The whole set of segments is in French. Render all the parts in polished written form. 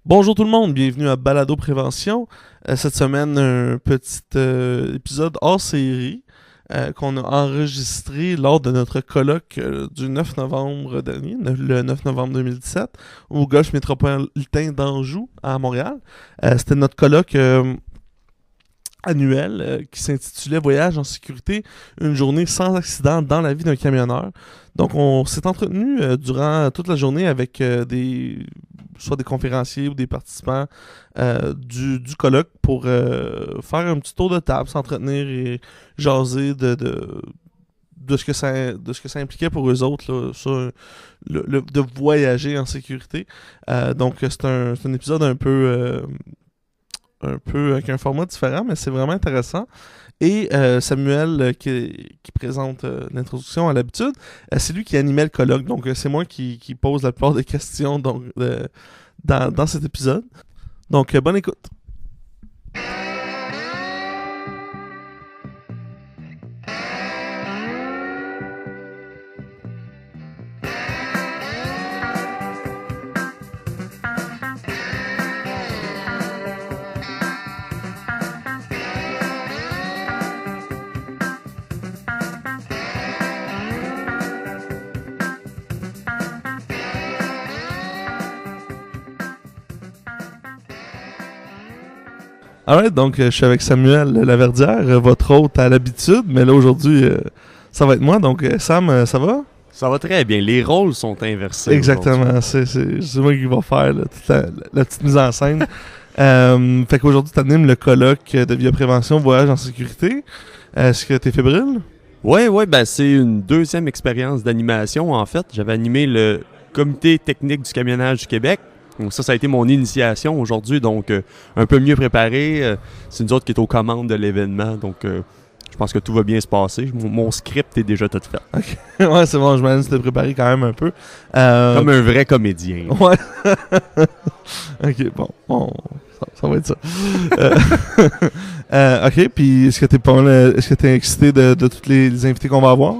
Bonjour tout le monde, bienvenue à Balado Prévention. Cette semaine, un petit épisode hors série qu'on a enregistré lors de notre colloque du 9 novembre dernier, le 9 novembre 2017, au Golfe métropolitain d'Anjou à Montréal. C'était notre colloque annuel qui s'intitulait Voyage en sécurité, une journée sans accident dans la vie d'un camionneur. Donc on s'est entretenu durant toute la journée avec soit des conférenciers ou des participants du colloque pour faire un petit tour de table, s'entretenir et jaser de ce que ça impliquait pour eux autres là, de voyager en sécurité. Donc c'est un épisode un peu avec un format différent, mais c'est vraiment intéressant. Et Samuel, qui présente l'introduction à l'habitude, c'est lui qui animait le colloque. Donc, c'est moi qui pose la plupart des questions dans cet épisode. Donc, bonne écoute. Alright, donc je suis avec Samuel Laverdière, votre hôte à l'habitude, mais là aujourd'hui, ça va être moi. Donc Sam, ça va? Ça va très bien. Les rôles sont inversés. Exactement, c'est moi qui va faire toute la petite mise en scène. Fait qu'aujourd'hui, tu animes le colloque de bioprévention, voyage en sécurité. Est-ce que tu es fébrile? Oui, ben c'est une deuxième expérience d'animation en fait. J'avais animé le comité technique du camionnage du Québec. Donc ça a été mon initiation aujourd'hui, donc un peu mieux préparé. C'est nous autres qui est aux commandes de l'événement, donc je pense que tout va bien se passer. Mon script est déjà tout fait. Ok, ouais, c'est bon, je m'imagine que tu t'es préparé quand même un peu. Comme un vrai comédien. Ouais. Ok, bon, ça va être ça. Ok, puis est-ce que t'es excité de tous les invités qu'on va avoir?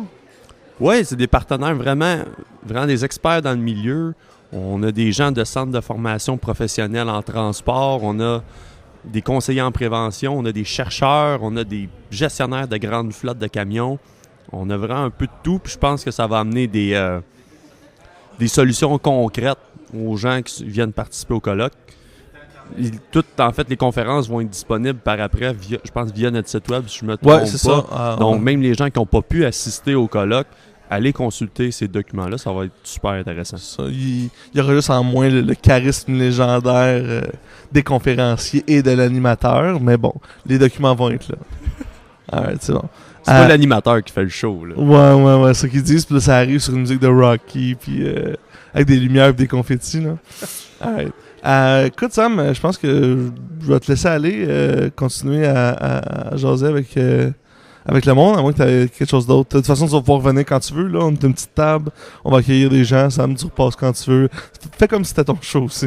Oui, c'est des partenaires vraiment des experts dans le milieu. On a des gens de centres de formation professionnels en transport, on a des conseillers en prévention, on a des chercheurs, on a des gestionnaires de grandes flottes de camions. On a vraiment un peu de tout, puis je pense que ça va amener des solutions concrètes aux gens qui viennent participer au colloque. En fait, les conférences vont être disponibles par après, je pense, via notre site web, si je me trompe pas. C'est ça. Donc, même les gens qui n'ont pas pu assister au colloque, allez consulter ces documents-là, ça va être super intéressant. Il y aura juste en moins le charisme légendaire des conférenciers et de l'animateur, mais bon, les documents vont être là. Alright, c'est bon. C'est pas l'animateur qui fait le show, là. Ouais, c'est ce qu'ils disent, puis là, ça arrive sur une musique de Rocky, puis avec des lumières et des confettis, là. Alright. Écoute, Sam, je pense que je vais te laisser aller continuer à jaser avec le monde, à moins que tu aies quelque chose d'autre. De toute façon, tu vas pouvoir revenir quand tu veux. Là, on est une petite table, on va accueillir des gens, Sam, tu repasses quand tu veux. Fais comme si c'était ton show aussi.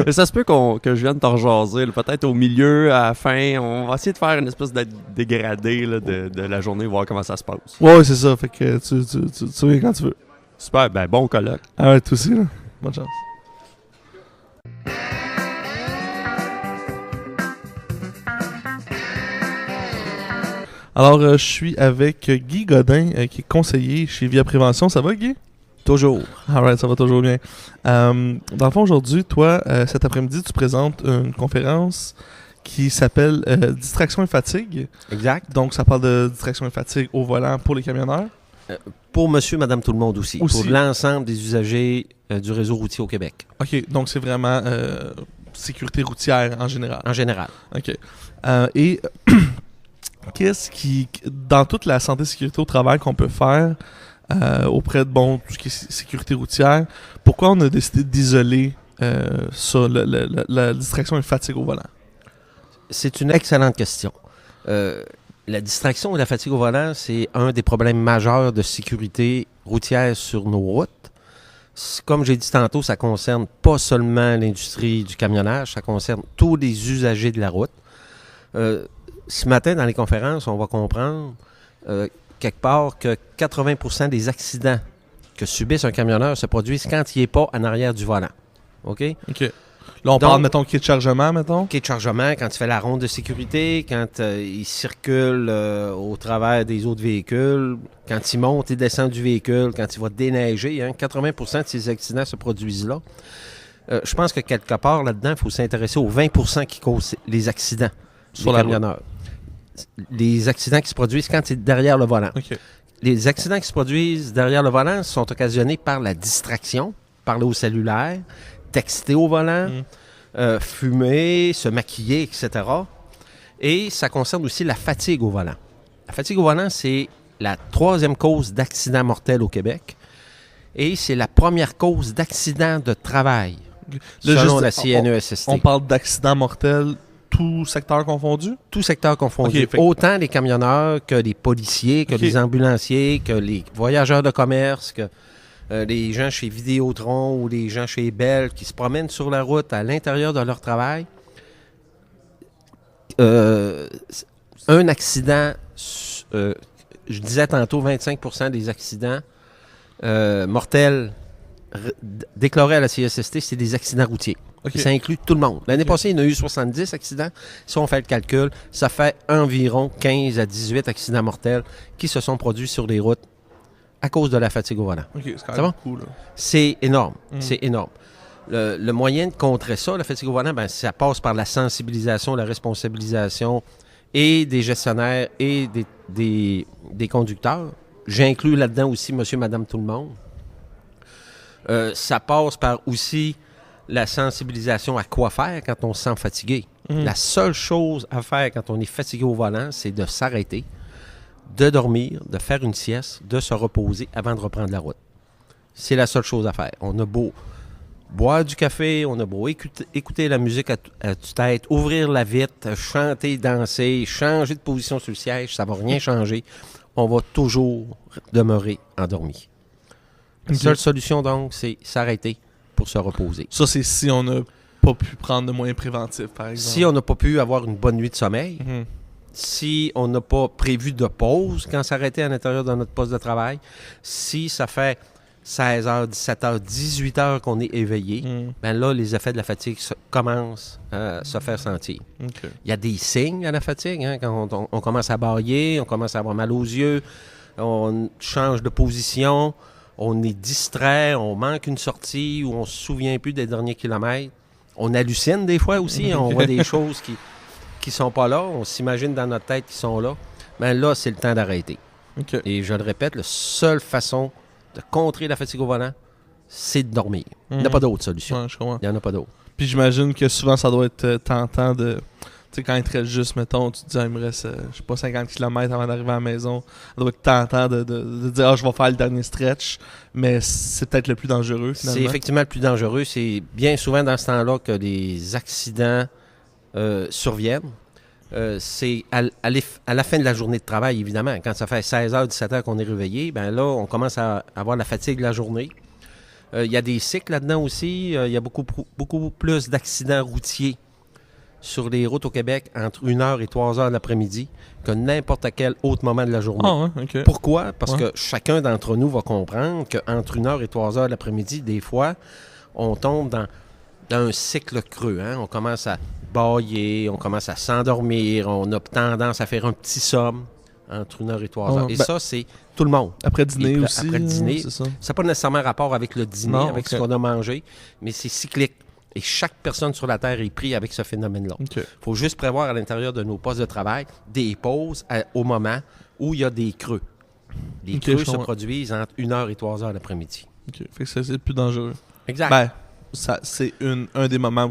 Mais ça se peut que je vienne te rejaser, là, peut-être au milieu, à la fin. On va essayer de faire une espèce de dégradé là, de la journée, voir comment ça se passe. Ouais, c'est ça. Fait que tu viens quand tu veux. Super, ben bon colloque. Ah ouais, toi aussi, là. Bonne chance. Alors, je suis avec Guy Godin, qui est conseiller chez Via Prévention. Ça va, Guy? Toujours. Alright, ça va toujours bien. Dans le fond, aujourd'hui, toi, cet après-midi, tu présentes une conférence qui s'appelle Distraction et fatigue. Exact. Donc, ça parle de distraction et fatigue au volant pour les camionneurs. Pour monsieur, madame, tout le monde aussi. Pour l'ensemble des usagers du réseau routier au Québec. OK, donc c'est vraiment sécurité routière en général. En général. OK. Et dans toute la santé et sécurité au travail qu'on peut faire auprès de tout ce qui est sécurité routière, pourquoi on a décidé d'isoler ça, la distraction et fatigue au volant? C'est une excellente question. La distraction et la fatigue au volant, c'est un des problèmes majeurs de sécurité routière sur nos routes. Comme j'ai dit tantôt, ça concerne pas seulement l'industrie du camionnage, ça concerne tous les usagers de la route. Ce matin, dans les conférences, on va comprendre quelque part que 80% des accidents que subissent un camionneur se produisent quand il n'est pas en arrière du volant. OK? OK. Là, on Donc, parle, mettons, quai de chargement, mettons. Quai de chargement, quand tu fais la ronde de sécurité, quand il circule au travers des autres véhicules, quand il monte et descend du véhicule, quand il va déneiger, 80% de ces accidents se produisent là. Je pense que quelque part, là-dedans, il faut s'intéresser aux 20% qui causent les accidents Sur des la camionneurs. Les accidents qui se produisent quand tu es derrière le volant. OK. Les accidents qui se produisent derrière le volant sont occasionnés par la distraction, parler au cellulaire, texter au volant, fumer, se maquiller, etc. Et ça concerne aussi la fatigue au volant. La fatigue au volant, c'est la 3e cause d'accident mortel au Québec et c'est la première cause d'accident de travail, Là, selon juste, la CNESST. on parle d'accidents mortels, tout secteur confondu? Tout secteur confondu. OK, fait- Autant les camionneurs que les policiers, que OK. les ambulanciers, que les voyageurs de commerce, que les gens chez Vidéotron ou les gens chez Bell qui se promènent sur la route à l'intérieur de leur travail. Un accident, je disais tantôt, 25% des accidents mortels déclarés à la CSST, c'est des accidents routiers. OK. Ça inclut tout le monde. L'année OK. passée, il y en a eu 70 accidents. Si on fait le calcul, ça fait environ 15 à 18 accidents mortels qui se sont produits sur les routes à cause de la fatigue au volant. OK, c'est quand Ça même va? cool. Là. C'est énorme. Mm. C'est énorme. Le moyen de contrer ça, la fatigue au volant, ben, ça passe par la sensibilisation, la responsabilisation et des gestionnaires et des conducteurs. J'inclus là-dedans aussi monsieur, madame, tout le monde. Ça passe par aussi la sensibilisation à quoi faire quand on se sent fatigué. La seule chose à faire quand on est fatigué au volant, c'est de s'arrêter, de dormir, de faire une sieste, de se reposer avant de reprendre la route. C'est la seule chose à faire. On a beau boire du café, on a beau écouter la musique à tue-tête, ouvrir la vitre, chanter, danser, changer de position sur le siège, ça ne va rien changer. On va toujours demeurer endormi. La OK. seule solution, donc, c'est s'arrêter pour se reposer. Ça, c'est si on n'a pas pu prendre de moyens préventifs, par exemple. Si on n'a pas pu avoir une bonne nuit de sommeil, Mhm. si on n'a pas prévu de pause quand s'arrêter à l'intérieur de notre poste de travail, si ça fait 16h, 17h, 18h qu'on est éveillé, Mhm. ben là, les effets de la fatigue commencent à se faire sentir. OK. Il y a des signes à la fatigue, quand on commence à bâiller, on commence à avoir mal aux yeux, on change de position, on est distrait, on manque une sortie ou on se souvient plus des derniers kilomètres. On hallucine des fois aussi, on voit des choses qui sont pas là, on s'imagine dans notre tête qu'ils sont là. Mais là, c'est le temps d'arrêter. OK. Et je le répète, la seule façon de contrer la fatigue au volant, c'est de dormir. Il n'y a pas d'autre solution. Ouais, je comprends. Il n'y en a pas d'autre. Puis j'imagine que souvent, ça doit être tentant de... Tu sais, quand il te reste juste, mettons, tu te dis, ah, il me reste, je sais pas, 50 km avant d'arriver à la maison. Ça doit être tentant de dire, ah, je vais faire le dernier stretch. Mais c'est peut-être le plus dangereux, C'est finalement. effectivement le plus dangereux. C'est bien souvent dans ce temps-là que les accidents surviennent. C'est à la fin de la journée de travail, évidemment. Quand ça fait 16h, 17h qu'on est réveillé, ben là, on commence à avoir la fatigue de la journée. Il y a des cycles là-dedans aussi. Il y a beaucoup plus d'accidents routiers sur les routes au Québec entre 1h et 3h l'après-midi que n'importe quel autre moment de la journée. Ah, ouais, OK. Pourquoi? Parce Ouais. que chacun d'entre nous va comprendre qu'entre 1h et 3h l'après-midi, des fois, on tombe dans un cycle creux. On commence à bâiller, on commence à s'endormir, on a tendance à faire un petit somme entre 1h et 3h. Ouais, Et ben- ça, c'est tout le monde. Après dîner Et aussi. après le dîner, c'est ça. Ça n'a pas nécessairement rapport avec le dîner, Non, avec ok. ce qu'on a mangé, mais c'est cyclique. Et chaque personne sur la Terre est prise avec ce phénomène-là. OK. Il faut juste prévoir à l'intérieur de nos postes de travail des pauses au moment où il y a des creux. Les Ok, creux je se comprends. produisent entre 1h et 3h l'après-midi. OK. Fait que ça, c'est le plus dangereux. Exact. Ben, ça, c'est un des moments où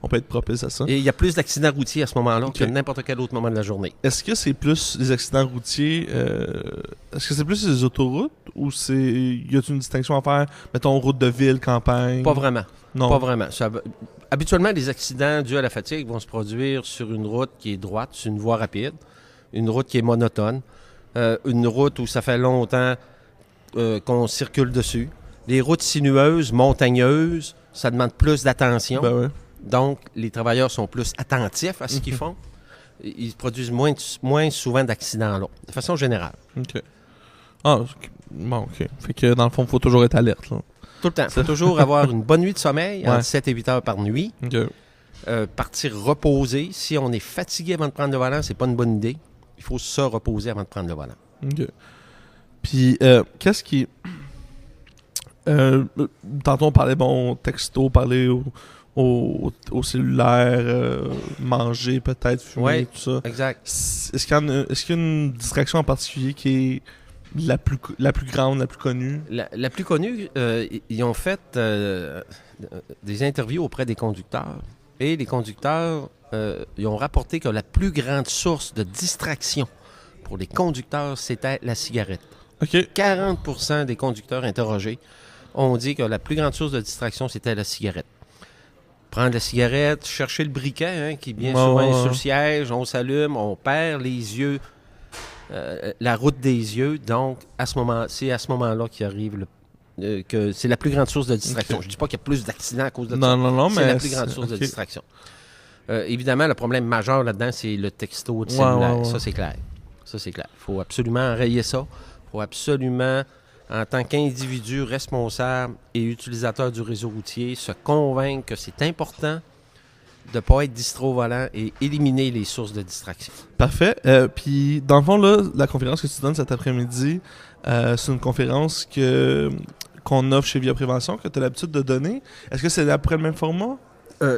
on peut être propice à ça. Et il y a plus d'accidents routiers à ce moment-là Ok. que n'importe quel autre moment de la journée. Est-ce que c'est plus les accidents routiers, est-ce que c'est plus les autoroutes ou y a-t-il une distinction à faire, mettons, route de ville, campagne? Pas vraiment. Non. Pas vraiment. Habituellement, les accidents dus à la fatigue vont se produire sur une route qui est droite, sur une voie rapide, une route qui est monotone, une route où ça fait longtemps qu'on circule dessus. Les routes sinueuses, montagneuses, ça demande plus d'attention. Ben ouais. Donc, les travailleurs sont plus attentifs à ce qu'ils font. Ils produisent moins souvent d'accidents là, de façon générale. OK. Ah, ok. Bon, OK. Fait que dans le fond, il faut toujours être alerte, là. Tout le temps. Il faut toujours avoir une bonne nuit de sommeil, entre 7 et 8 heures par nuit. OK. Partir reposer. Si on est fatigué avant de prendre le volant, c'est pas une bonne idée. Il faut se reposer avant de prendre le volant. OK. Puis, qu'est-ce qui... tantôt, on parlait, texto, parler au cellulaire, manger peut-être, fumer, tout ça. Exact. Est-ce qu'il y a une distraction en particulier qui est la plus grande, la plus connue? La plus connue, ils ont fait des interviews auprès des conducteurs. Et les conducteurs, ils ont rapporté que la plus grande source de distraction pour les conducteurs, c'était la cigarette. OK. 40% des conducteurs interrogés ont dit que la plus grande source de distraction, c'était la cigarette. Prendre la cigarette, chercher le briquet, qui bien souvent est sur le siège, on s'allume, on perd les yeux, la route des yeux. Donc, c'est à ce moment-là qu'il arrive que c'est la plus grande source de distraction. Okay. Je ne dis pas qu'il y a plus d'accidents à cause de ça. Non, mais c'est la plus grande source de distraction. Évidemment, le problème majeur là-dedans, c'est le texto de cellulaire. Ouais. Ça, c'est clair. Il faut absolument enrayer ça. Il faut absolument, en tant qu'individu responsable et utilisateur du réseau routier, se convaincre que c'est important de ne pas être distrait au volant et éliminer les sources de distraction. Parfait. Puis, dans le fond, là, la conférence que tu donnes cet après-midi, c'est une conférence qu'on offre chez Via Prévention, que tu as l'habitude de donner. Est-ce que c'est après le même format?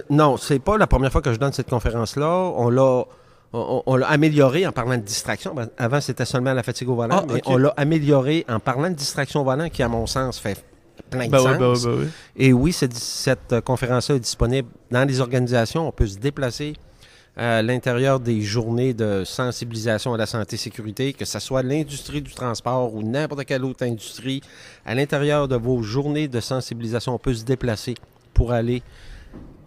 Non, c'est pas la première fois que je donne cette conférence-là. On l'a amélioré en parlant de distraction. Avant, c'était seulement la fatigue au volant, mais on l'a amélioré en parlant de distraction au volant, qui, à mon sens, fait plein de sens. Oui. Et oui, cette conférence-là est disponible dans les organisations. On peut se déplacer à l'intérieur des journées de sensibilisation à la santé et sécurité, que ce soit l'industrie du transport ou n'importe quelle autre industrie. À l'intérieur de vos journées de sensibilisation, on peut se déplacer pour aller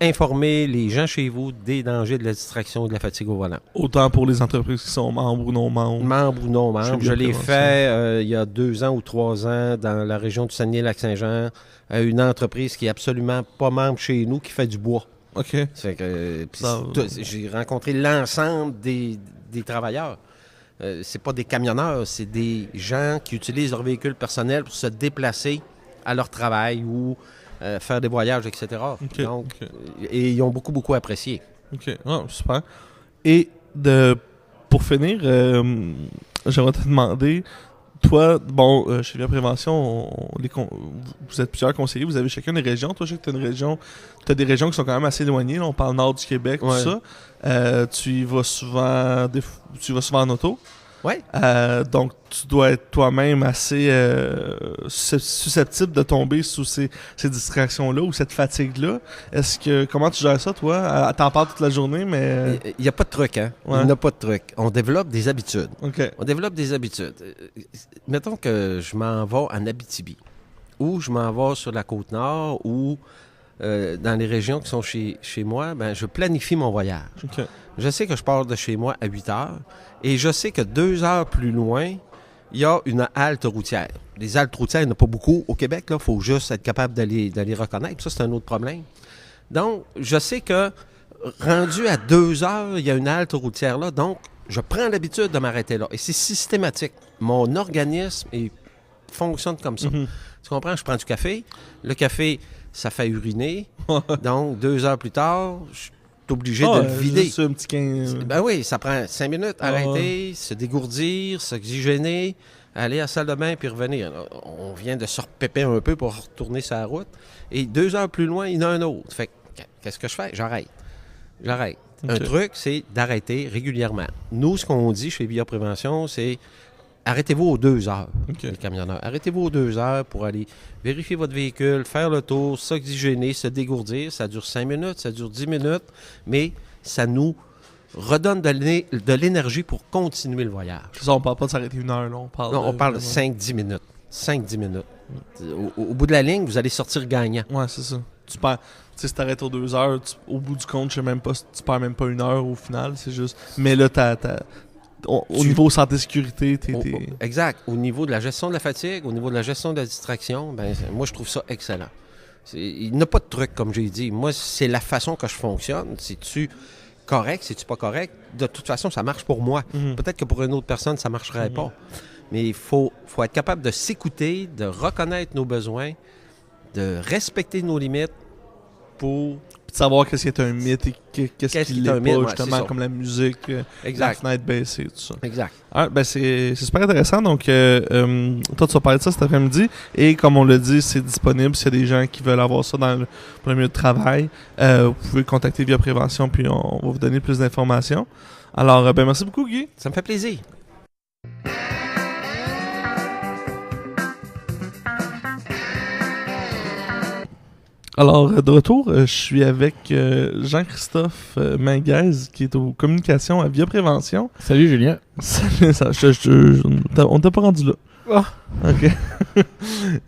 informer les gens chez vous des dangers de la distraction et de la fatigue au volant. Autant pour les entreprises qui sont membres ou non membres. Membres ou non membres. Je l'ai fait il y a 2 ans ou 3 ans dans la région du Saguenay-Lac-Saint-Jean, une entreprise qui est absolument pas membre chez nous, qui fait du bois. OK. J'ai rencontré l'ensemble des travailleurs. C'est pas des camionneurs, c'est des gens qui utilisent leur véhicule personnel pour se déplacer à leur travail ou faire des voyages, etc. Okay, Donc, et ils ont beaucoup, beaucoup apprécié. OK. Oh, super. Et pour finir, j'aimerais te demander, toi, chez Via Prévention, vous êtes plusieurs conseillers, vous avez chacun des régions. Toi, je sais que tu as des régions qui sont quand même assez éloignées. Là, on parle nord du Québec, tout ça. Tu y vas souvent en auto. Oui. Donc, tu dois être toi-même assez susceptible de tomber sous ces distractions-là ou cette fatigue-là. Comment tu gères ça, toi? T'en parles toute la journée, mais... Il n'y a pas de truc, hein? Ouais. Il n'y a pas de truc. On développe des habitudes. OK. On développe des habitudes. Mettons que je m'en vais en Abitibi, ou je m'en vais sur la Côte-Nord, ou dans les régions qui sont chez moi, je planifie mon voyage. OK. Je sais que je pars de chez moi à 8 heures et je sais que 2 heures plus loin, il y a une halte routière. Les haltes routières, il n'y en a pas beaucoup au Québec. Il faut juste être capable de les reconnaître. Ça, c'est un autre problème. Donc, je sais que rendu à 2 heures, il y a une halte routière là. Donc, je prends l'habitude de m'arrêter là. Et c'est systématique. Mon organisme fonctionne comme ça. Mm-hmm. Tu comprends? Je prends du café. Le café, ça fait uriner. Donc, 2 heures plus tard, je obligé de le vider. Juste un petit 15... Ben oui, ça prend 5 minutes, arrêter, se dégourdir, s'oxygéner, aller à la salle de bain puis revenir. On vient de se repéper un peu pour retourner sur la route. Et 2 heures plus loin, il y en a un autre. Fait qu'est-ce que je fais? J'arrête. Okay. Un truc, c'est d'arrêter régulièrement. Nous, ce qu'on dit chez Via Prévention, c'est arrêtez-vous aux 2 heures, les camionneurs. Arrêtez-vous aux 2 heures pour aller vérifier votre véhicule, faire le tour, s'oxygéner, se dégourdir. Ça dure 5 minutes, ça dure 10 minutes, mais ça nous redonne de l'énergie pour continuer le voyage. C'est ça, on parle pas de s'arrêter 1 heure, là. On parle de 5-10 minutes. 5-10 minutes. Au bout de la ligne, vous allez sortir gagnant. Ouais, c'est ça. Tu perds... Tu sais, si t'arrêtes aux 2 heures, au bout du compte, je sais même pas, tu perds même pas 1 heure au final, c'est juste... Mais là, au niveau santé-sécurité, Exact. Au niveau de la gestion de la fatigue, au niveau de la gestion de la distraction, moi, je trouve ça excellent. Il n'y a pas de truc, comme j'ai dit. Moi, c'est la façon que je fonctionne. C'est-tu correct? C'est-tu pas correct? De toute façon, ça marche pour moi. Mm-hmm. Peut-être que pour une autre personne, ça ne marcherait pas. Mais il faut être capable de s'écouter, de reconnaître nos besoins, de respecter nos limites pour... Puis de savoir qu'est-ce qui est un mythe et qu'est-ce qui l'est un mythe, pas, ouais, justement, c'est ça. comme la musique, la Exact. fenêtre baissée, tout ça. Exact. Ah, ben c'est super intéressant. Donc, toi, tu vas parler de ça cet après-midi. Et comme on l'a dit, c'est disponible s'il y a des gens qui veulent avoir ça dans le milieu de travail. Vous pouvez contacter via Prévention, puis on va vous donner plus d'informations. Alors, ben merci beaucoup, Guy. Ça me fait plaisir. Alors, de retour, je suis avec Jean-Christophe Minguez, qui est aux communications à Via Prévention. Salut Julien. Salut, on t'a pas rendu là. Ah. OK.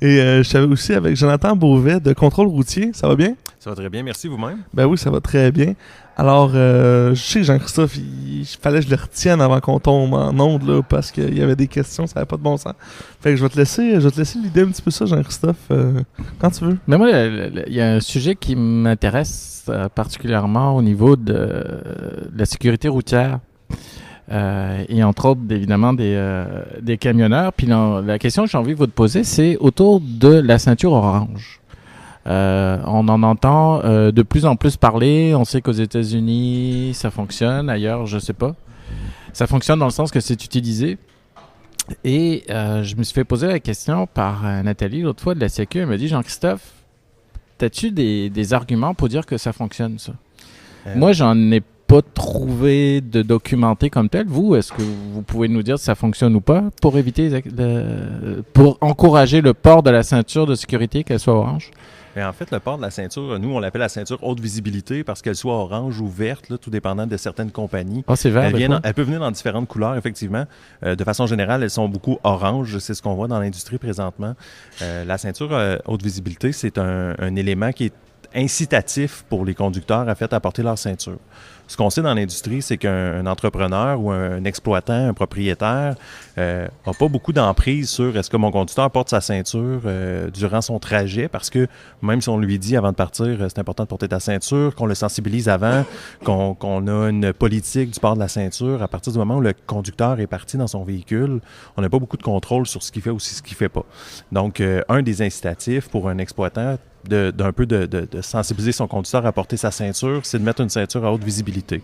Et je suis aussi avec Jonathan Beauvais de Contrôle routier. Ça va bien? Ça va très bien, merci vous-même. Ben oui, ça va très bien. Alors, je sais que Jean-Christophe, il fallait que je le retienne avant qu'on tombe en onde, là, parce qu'il y avait des questions, ça n'avait pas de bon sens. Fait que je vais te laisser l'idée un petit peu ça, Jean-Christophe, quand tu veux. Mais moi, il y a un sujet qui m'intéresse particulièrement au niveau de la sécurité routière. Et entre autres, évidemment, des camionneurs. Puis la question que j'ai envie de vous poser, c'est autour de la ceinture orange. On en entend de plus en plus parler. On sait qu'aux États-Unis, ça fonctionne. Ailleurs, je sais pas. Ça fonctionne dans le sens que c'est utilisé. Et je me suis fait poser la question par Nathalie l'autre fois de la Sécu. Elle m'a dit, Jean-Christophe, as-tu des arguments pour dire que ça fonctionne, ça? Moi, j'en ai pas trouvé de documenté comme tel. Vous, est-ce que vous pouvez nous dire si ça fonctionne ou pas pour éviter pour encourager le port de la ceinture de sécurité, qu'elle soit orange? Et en fait, le port de la ceinture, nous, on l'appelle la ceinture haute visibilité parce qu'elle soit orange ou verte, là, tout dépendant de certaines compagnies. Ah, c'est vert. Elle peut venir dans différentes couleurs, effectivement. De façon générale, elles sont beaucoup oranges. C'est ce qu'on voit dans l'industrie présentement. La ceinture haute visibilité, c'est un élément qui est incitatif pour les conducteurs à porter leur ceinture. Ce qu'on sait dans l'industrie, c'est qu'un entrepreneur ou un exploitant, un propriétaire, n'a pas beaucoup d'emprise sur est-ce que mon conducteur porte sa ceinture durant son trajet, parce que même si on lui dit avant de partir, c'est important de porter ta ceinture, qu'on le sensibilise avant, qu'on a une politique du port de la ceinture, à partir du moment où le conducteur est parti dans son véhicule, on n'a pas beaucoup de contrôle sur ce qu'il fait ou ce qu'il fait pas. Donc, un des incitatifs pour un exploitant de sensibiliser son conducteur à porter sa ceinture, c'est de mettre une ceinture à haute visibilité.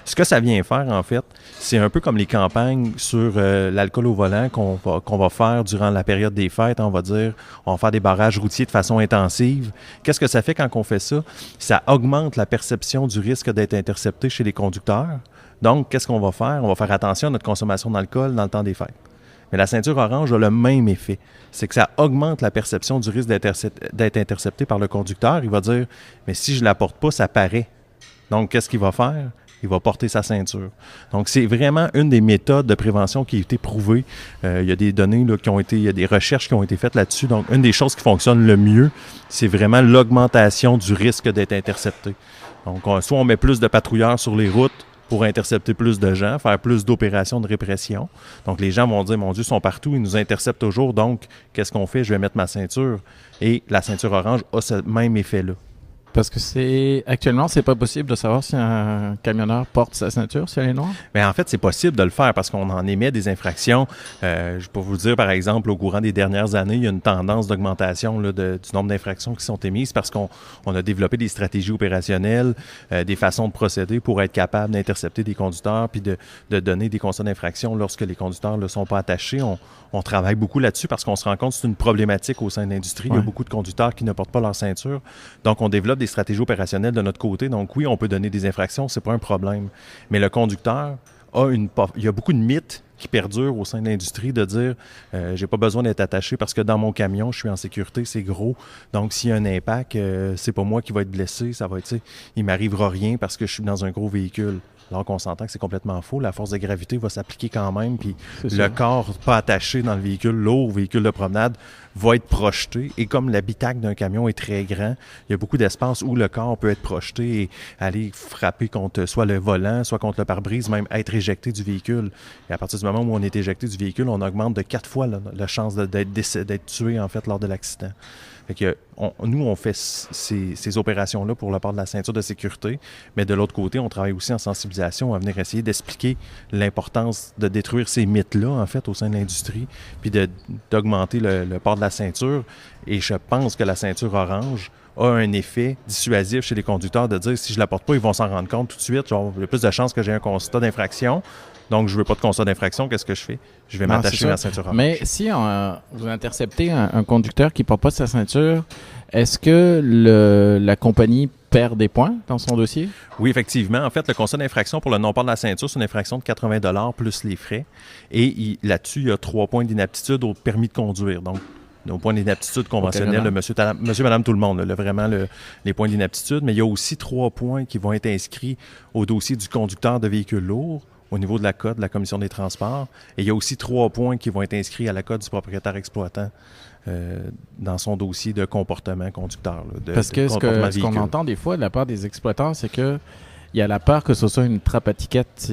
Ce que ça vient faire, en fait, c'est un peu comme les campagnes sur l'alcool au volant qu'on va faire durant la période des fêtes. On va dire, on va faire des barrages routiers de façon intensive. Qu'est-ce que ça fait quand on fait ça? Ça augmente la perception du risque d'être intercepté chez les conducteurs. Donc, qu'est-ce qu'on va faire? On va faire attention à notre consommation d'alcool dans le temps des fêtes. Mais la ceinture orange a le même effet. C'est que ça augmente la perception du risque d'être intercepté par le conducteur. Il va dire, mais si je ne la porte pas, ça paraît. Donc, qu'est-ce qu'il va faire? Il va porter sa ceinture. Donc, c'est vraiment une des méthodes de prévention qui a été prouvée. Il y a des données là, il y a des recherches qui ont été faites là-dessus. Donc, une des choses qui fonctionne le mieux, c'est vraiment l'augmentation du risque d'être intercepté. Donc, soit on met plus de patrouilleurs sur les routes, pour intercepter plus de gens, faire plus d'opérations de répression. Donc, les gens vont dire, mon Dieu, ils sont partout, ils nous interceptent toujours, donc, qu'est-ce qu'on fait? Je vais mettre ma ceinture. Et la ceinture orange a ce même effet-là. Parce que actuellement, c'est pas possible de savoir si un camionneur porte sa ceinture si elle est noire? Mais en fait, c'est possible de le faire parce qu'on en émet des infractions. Je peux vous dire, par exemple, au courant des dernières années, il y a une tendance d'augmentation là, du nombre d'infractions qui sont émises parce qu'on a développé des stratégies opérationnelles, des façons de procéder pour être capable d'intercepter des conducteurs puis de donner des constats d'infraction lorsque les conducteurs ne sont pas attachés. On travaille beaucoup là-dessus parce qu'on se rend compte que c'est une problématique au sein de l'industrie. Ouais. Il y a beaucoup de conducteurs qui ne portent pas leur ceinture. Donc, on développe des stratégies opérationnelles de notre côté. Donc, oui, on peut donner des infractions, c'est pas un problème. Mais le conducteur il y a beaucoup de mythes qui perdurent au sein de l'industrie de dire j'ai pas besoin d'être attaché parce que dans mon camion, je suis en sécurité, c'est gros. Donc, s'il y a un impact, c'est pas moi qui va être blessé. Ça va être, il m'arrivera rien parce que je suis dans un gros véhicule. Alors qu'on s'entend que c'est complètement faux. La force de gravité va s'appliquer quand même, puis le corps pas attaché dans le véhicule lourd, véhicule de promenade, va être projeté. Et comme l'habitacle d'un camion est très grand, il y a beaucoup d'espace où le corps peut être projeté et aller frapper contre soit le volant, soit contre le pare-brise, même être éjecté du véhicule. Et à partir du moment moment où on est éjecté du véhicule, on augmente de 4 fois la chance d'être tué, en fait, lors de l'accident. Fait que nous, on fait ces opérations-là pour le port de la ceinture de sécurité, mais de l'autre côté, on travaille aussi en sensibilisation à venir essayer d'expliquer l'importance de détruire ces mythes-là, en fait, au sein de l'industrie, puis d'augmenter le port de la ceinture. Et je pense que la ceinture orange a un effet dissuasif chez les conducteurs de dire si je la porte pas, ils vont s'en rendre compte tout de suite. Genre, il y a plus de chances que j'ai un constat d'infraction. Donc, je veux pas de constat d'infraction. Qu'est-ce que je fais? Je vais m'attacher à la ceinture orange. Mais si vous interceptez un conducteur qui porte pas sa ceinture, est-ce que la compagnie perd des points dans son dossier? Oui, effectivement. En fait, le constat d'infraction pour le non-port de la ceinture, c'est une infraction de 80 $ plus les frais. Et là-dessus, il y a 3 points d'inaptitude au permis de conduire. Donc, nos points d'inaptitude conventionnels, monsieur, madame, tout le monde, vraiment les points d'inaptitude. Mais il y a aussi 3 points qui vont être inscrits au dossier du conducteur de véhicules lourds au niveau de la COD, de la Commission des transports. Et il y a aussi 3 points qui vont être inscrits à la COD du propriétaire exploitant dans son dossier de comportement conducteur. Parce que ce qu'on entend des fois de la part des exploitants, c'est que il y a la peur que ce soit une trappe à tickets,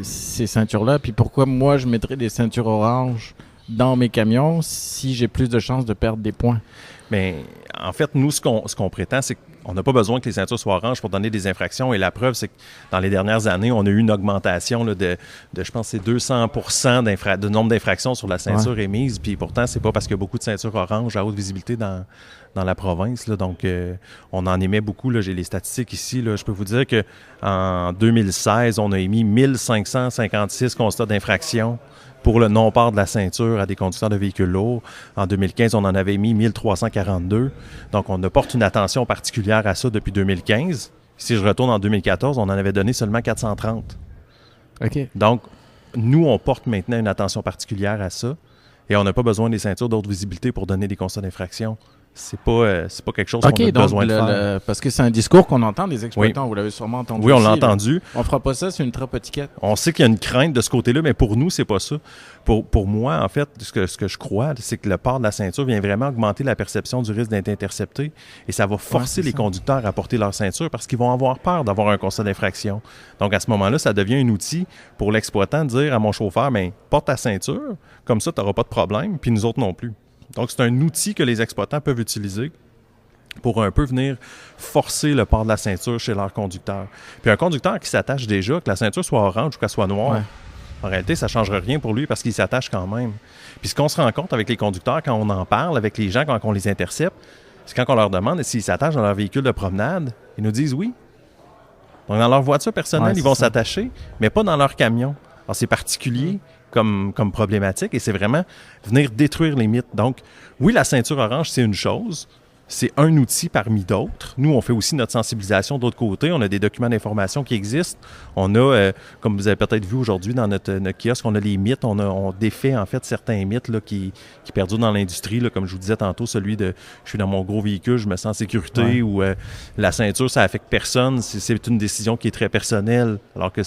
ces ceintures-là. Puis pourquoi moi, je mettrais des ceintures oranges dans mes camions si j'ai plus de chances de perdre des points? Mais en fait, nous, ce qu'on prétend, c'est qu'on n'a pas besoin que les ceintures soient oranges pour donner des infractions. Et la preuve, c'est que dans les dernières années, on a eu une augmentation là, de je pense, c'est 200% de nombre d'infractions sur la ceinture émise. Puis pourtant, c'est pas parce qu'il y a beaucoup de ceintures oranges à haute visibilité dans la province. Là. Donc, on en émet beaucoup. Là. J'ai les statistiques ici. Là. Je peux vous dire qu'en 2016, on a émis 1556 constats d'infraction pour le non-port de la ceinture à des conducteurs de véhicules lourds. En 2015, on en avait mis 1342. Donc, on apporte une attention particulière à ça depuis 2015. Si je retourne en 2014, on en avait donné seulement 430. OK. Donc, nous, on porte maintenant une attention particulière à ça et on n'a pas besoin des ceintures d'haute visibilité pour donner des constats d'infraction. C'est pas quelque chose qu'on a besoin de faire. Parce que c'est un discours qu'on entend des exploitants, vous l'avez sûrement entendu. Oui, on l'a entendu. On fera pas ça, c'est une trappe à ticket. On sait qu'il y a une crainte de ce côté-là, mais pour nous, c'est pas ça. Pour moi, en fait, ce que je crois, c'est que le port de la ceinture vient vraiment augmenter la perception du risque d'être intercepté et ça va forcer les conducteurs à porter leur ceinture parce qu'ils vont avoir peur d'avoir un constat d'infraction. Donc, à ce moment-là, ça devient un outil pour l'exploitant de dire à mon chauffeur, porte ta ceinture, comme ça, tu n'auras pas de problème, puis nous autres non plus. Donc, c'est un outil que les exploitants peuvent utiliser pour un peu venir forcer le port de la ceinture chez leur conducteur. Puis un conducteur qui s'attache déjà, que la ceinture soit orange ou qu'elle soit noire, en réalité, ça ne changera rien pour lui parce qu'il s'attache quand même. Puis ce qu'on se rend compte avec les conducteurs quand on en parle, avec les gens quand on les intercepte, c'est quand on leur demande s'ils s'attachent dans leur véhicule de promenade, ils nous disent oui. Donc, dans leur voiture personnelle, ils vont s'attacher, mais pas dans leur camion. Alors, c'est particulier comme problématique et c'est vraiment venir détruire les mythes. Donc, oui, la ceinture orange, c'est une chose. C'est un outil parmi d'autres. Nous, on fait aussi notre sensibilisation de l'autre côté. On a des documents d'information qui existent. On a, comme vous avez peut-être vu aujourd'hui dans notre kiosque, on a les mythes. On défait en fait certains mythes là, qui perdurent dans l'industrie. Là, comme je vous disais tantôt, celui de « je suis dans mon gros véhicule, je me sens en sécurité » ou la ceinture, ça affecte personne. C'est une décision qui est très personnelle. Alors que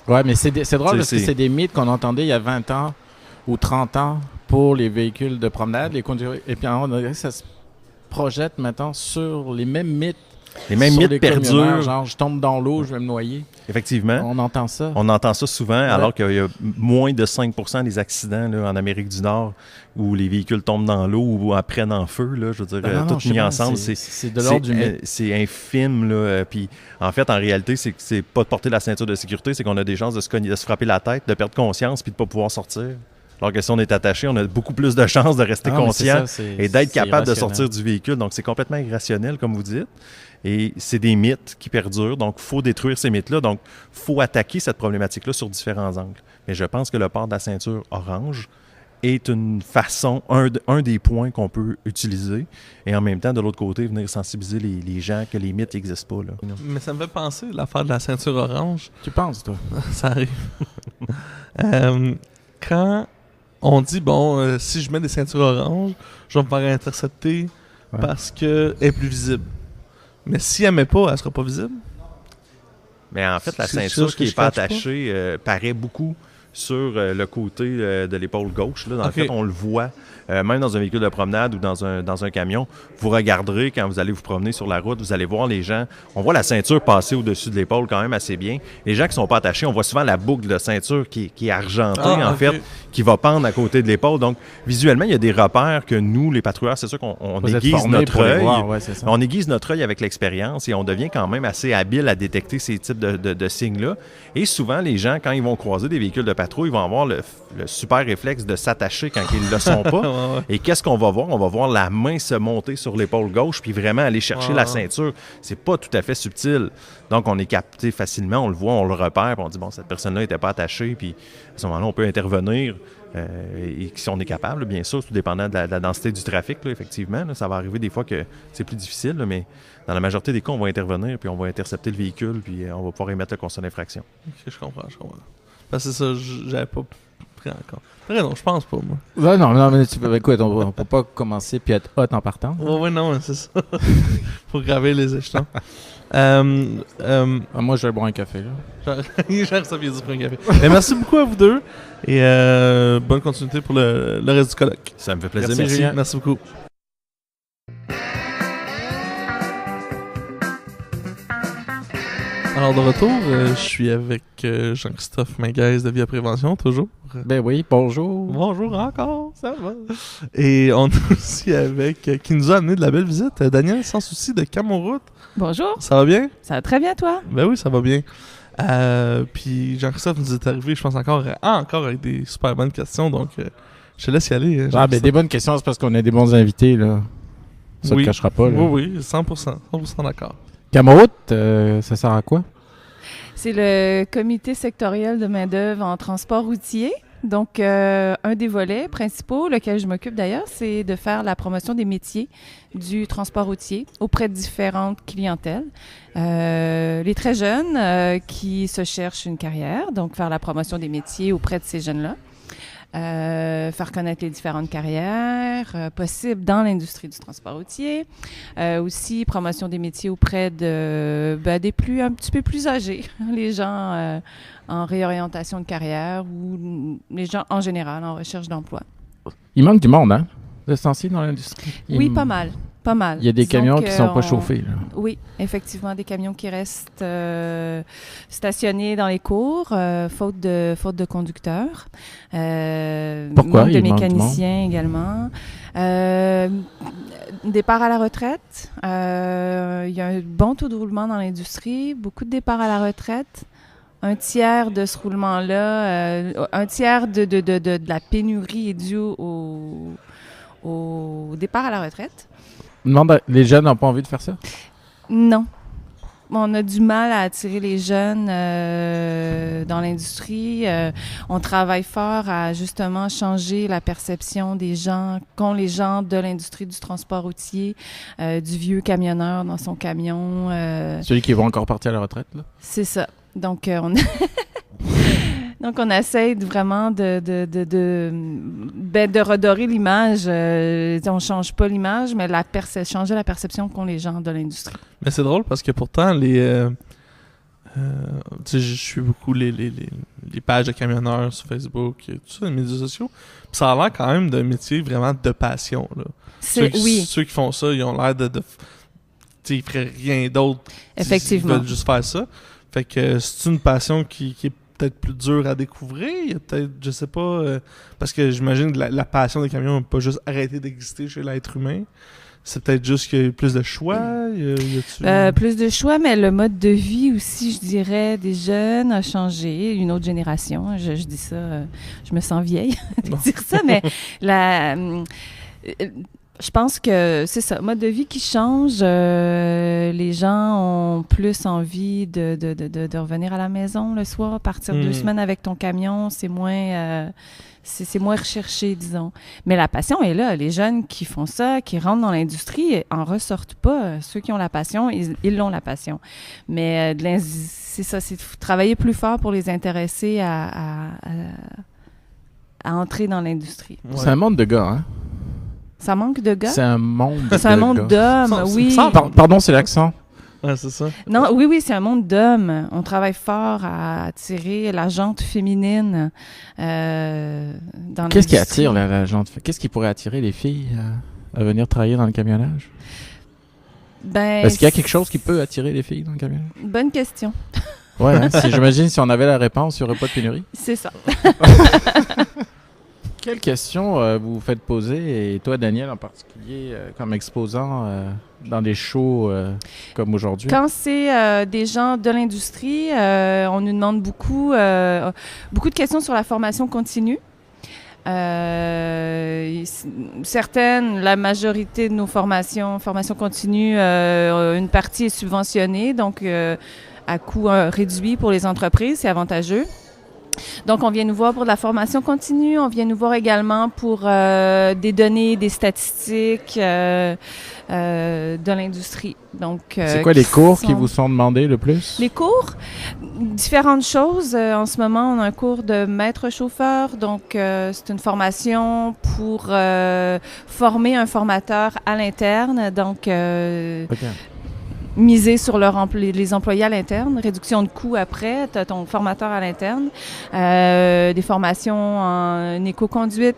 ouais, mais c'est drôle parce que c'est des mythes qu'on entendait il y a 20 ans ou 30 ans pour les véhicules de promenade. Et puis on dirait que ça se projette maintenant sur les mêmes mythes. Les mêmes mythes perdurent. Genre, je tombe dans l'eau, je vais me noyer. Effectivement. On entend ça. On entend ça souvent, alors qu'il y a moins de 5% des accidents là, en Amérique du Nord où les véhicules tombent dans l'eau ou prennent en feu. Là, je veux dire, tout mis ensemble. C'est de l'ordre du mythe. C'est infime. Là, puis, en fait, en réalité, c'est pas de porter la ceinture de sécurité, c'est qu'on a des chances de se frapper la tête, de perdre conscience puis de ne pas pouvoir sortir. Alors que si on est attaché, on a beaucoup plus de chances de rester conscient et d'être capable de sortir du véhicule. Donc, c'est complètement irrationnel, comme vous dites. Et c'est des mythes qui perdurent. Donc, il faut détruire ces mythes-là. Donc, il faut attaquer cette problématique-là sur différents angles. Mais je pense que le port de la ceinture orange est une façon, un des points qu'on peut utiliser. Et en même temps, de l'autre côté, venir sensibiliser les gens que les mythes n'existent pas. Là. Mais ça me fait penser, l'affaire de la ceinture orange. Tu penses, toi? Ça arrive. Quand on dit, si je mets des ceintures oranges, je vais me faire intercepter parce qu'elle est plus visible. Mais si elle ne met pas, elle ne sera pas visible. Mais en fait, la ceinture qui n'est pas attachée paraît beaucoup sur le côté de l'épaule gauche. Là. Dans le OK. fait, on le voit, même dans un véhicule de promenade ou dans un camion. Vous regarderez quand vous allez vous promener sur la route, vous allez voir les gens. On voit la ceinture passer au-dessus de l'épaule quand même assez bien. Les gens qui sont pas attachés, on voit souvent la boucle de ceinture qui est argentée, en OK. fait, qui va pendre à côté de l'épaule. Donc, visuellement, il y a des repères que nous, les patrouilleurs, c'est sûr qu'on Vous êtes aiguise formés notre pour les œil. voir, ouais, c'est ça. On aiguise notre œil avec l'expérience et on devient quand même assez habile à détecter ces types de signes-là. Et souvent, les gens, quand ils vont croiser des véhicules de patrouille, ils vont avoir le super réflexe de s'attacher quand ils ne le sont pas. Ouais, ouais. Et qu'est-ce qu'on va voir? On va voir la main se monter sur l'épaule gauche puis vraiment aller chercher la ceinture. C'est pas tout à fait subtil. Donc, on est capté facilement, on le voit, on le repère, puis on dit, bon, cette personne-là n'était pas attachée, puis à ce moment-là, on peut intervenir. Et si on est capable, bien sûr, tout dépendant de la densité du trafic, là, effectivement. Là, ça va arriver des fois que c'est plus difficile, là, mais dans la majorité des cas, on va intervenir, puis on va intercepter le véhicule, puis on va pouvoir émettre le constat d'infraction. Ok, je comprends. Parce que c'est ça, j'avais pas pris encore. Après, non, je pense pas, moi. Ouais, non, mais écoute, on peut pas commencer puis être hot en partant. Ouais, non, c'est ça. Faut graver les échelons. Moi, je vais boire un café, là. J'aime ça, bien dit pour un café. Mais merci beaucoup à vous deux et bonne continuité pour le reste du colloque. Ça me fait plaisir. Merci, Julien. Merci beaucoup. Alors de retour, je suis avec Jean-Christophe Minguez de Via Prévention, toujours. Ben oui, bonjour. Bonjour encore, ça va. Et on est aussi avec, qui nous a amené de la belle visite, Daniel Sans Souci de Camoroute. Bonjour, Ça va bien? ça va très bien toi? Ben oui, ça va bien. Puis Jean-Christophe nous est arrivé, je pense, encore avec des super bonnes questions, donc je te laisse y aller. Ah, ben Jean-Christophe. des bonnes questions, c'est parce qu'on a des bons invités, là. Ça Oui. ne cachera pas, là. Oui, 100% d'accord. Camoroute, ça sert à quoi? C'est le comité sectoriel de main-d'œuvre en transport routier. Donc, un des volets principaux, lequel je m'occupe d'ailleurs, c'est de faire la promotion des métiers du transport routier auprès de différentes clientèles. Les très jeunes qui se cherchent une carrière, donc faire la promotion des métiers auprès de ces jeunes-là. Faire connaître les différentes carrières possibles dans l'industrie du transport routier. Aussi, promotion des métiers auprès de un petit peu plus âgés, les gens en réorientation de carrière ou les gens en général en recherche d'emploi. Il manque du monde, hein? De ce temps-ci dans l'industrie. Oui, pas mal. Pas mal. Il y a des Disons camions qui sont pas on- chauffés, là. Oui, effectivement, des camions qui restent stationnés dans les cours, faute de conducteurs. Pourquoi? Manque de Il manque du mécaniciens également. Départ à la retraite. Il y a un bon taux de roulement dans l'industrie, beaucoup de départs à la retraite. Un tiers de ce roulement-là, un tiers de la pénurie est dû au départ à la retraite. Les jeunes n'ont pas envie de faire ça? Non. On a du mal à attirer les jeunes dans l'industrie. On travaille fort à justement changer la perception des gens qu'ont les gens de l'industrie du transport routier, du vieux camionneur dans son camion. Celui qui va encore partir à la retraite, là? C'est ça. Donc, Donc, on essaie vraiment de redorer l'image. On change pas l'image, mais changer la perception qu'ont les gens de l'industrie. Mais c'est drôle parce que pourtant, tu sais, je suis beaucoup les pages de camionneurs sur Facebook, tout ça, les médias sociaux. Puis ça a l'air quand même d'un métier vraiment de passion, là. Ceux qui font ça, ils ont l'air de tu sais, ils feraient rien d'autre. Effectivement. Ils veulent juste faire ça. Fait que c'est une passion qui est peut-être plus dure à découvrir. Il y a peut-être, je sais pas, parce que j'imagine que la passion des camions n'a pas juste arrêté d'exister chez l'être humain. C'est peut-être juste qu'il y a eu plus de choix. Plus de choix, mais le mode de vie aussi, je dirais, des jeunes a changé. Une autre génération, je dis ça, je me sens vieille de dire ça, mais je pense que c'est ça, mode de vie qui change. Les gens ont plus envie de revenir à la maison le soir, partir 2 semaines avec ton camion, c'est moins recherché, disons. Mais la passion est là. Les jeunes qui font ça, qui rentrent dans l'industrie, en ressortent pas. Ceux qui ont la passion, ils l'ont la passion. Mais c'est ça, c'est travailler plus fort pour les intéresser à entrer dans l'industrie. Ouais. C'est un monde de gars, hein? Ça manque de gars? C'est un monde C'est un monde gars. d'hommes, oui. Pardon, c'est l'accent. Ouais, c'est ça. Non, oui, c'est un monde d'hommes. On travaille fort à attirer la jante féminine dans Qu'est-ce qui l'industrie. attire la gente? Qu'est-ce qui pourrait attirer les filles à venir travailler dans le camionnage? Ben, Est-ce qu'il y a quelque chose qui peut attirer les filles dans le camionnage? Bonne question. Ouais, hein? J'imagine si on avait la réponse, il n'y aurait pas de pénurie. C'est ça. Quelle question vous vous faites poser, et toi, Daniel, en particulier, comme exposant dans des shows comme aujourd'hui? Quand c'est des gens de l'industrie, on nous demande beaucoup de questions sur la formation continue. Certaines, la majorité de nos formations continues, une partie est subventionnée, donc à coût réduit pour les entreprises, c'est avantageux. Donc, on vient nous voir pour de la formation continue. On vient nous voir également pour des données, des statistiques de l'industrie. Donc, c'est quoi les cours qui vous sont demandés le plus? Les cours, différentes choses. En ce moment, on a un cours de maître chauffeur. Donc, c'est une formation pour former un formateur à l'interne. Donc, Okay. miser sur les employés à l'interne, réduction de coûts après, tu as ton formateur à l'interne, des formations en éco-conduite,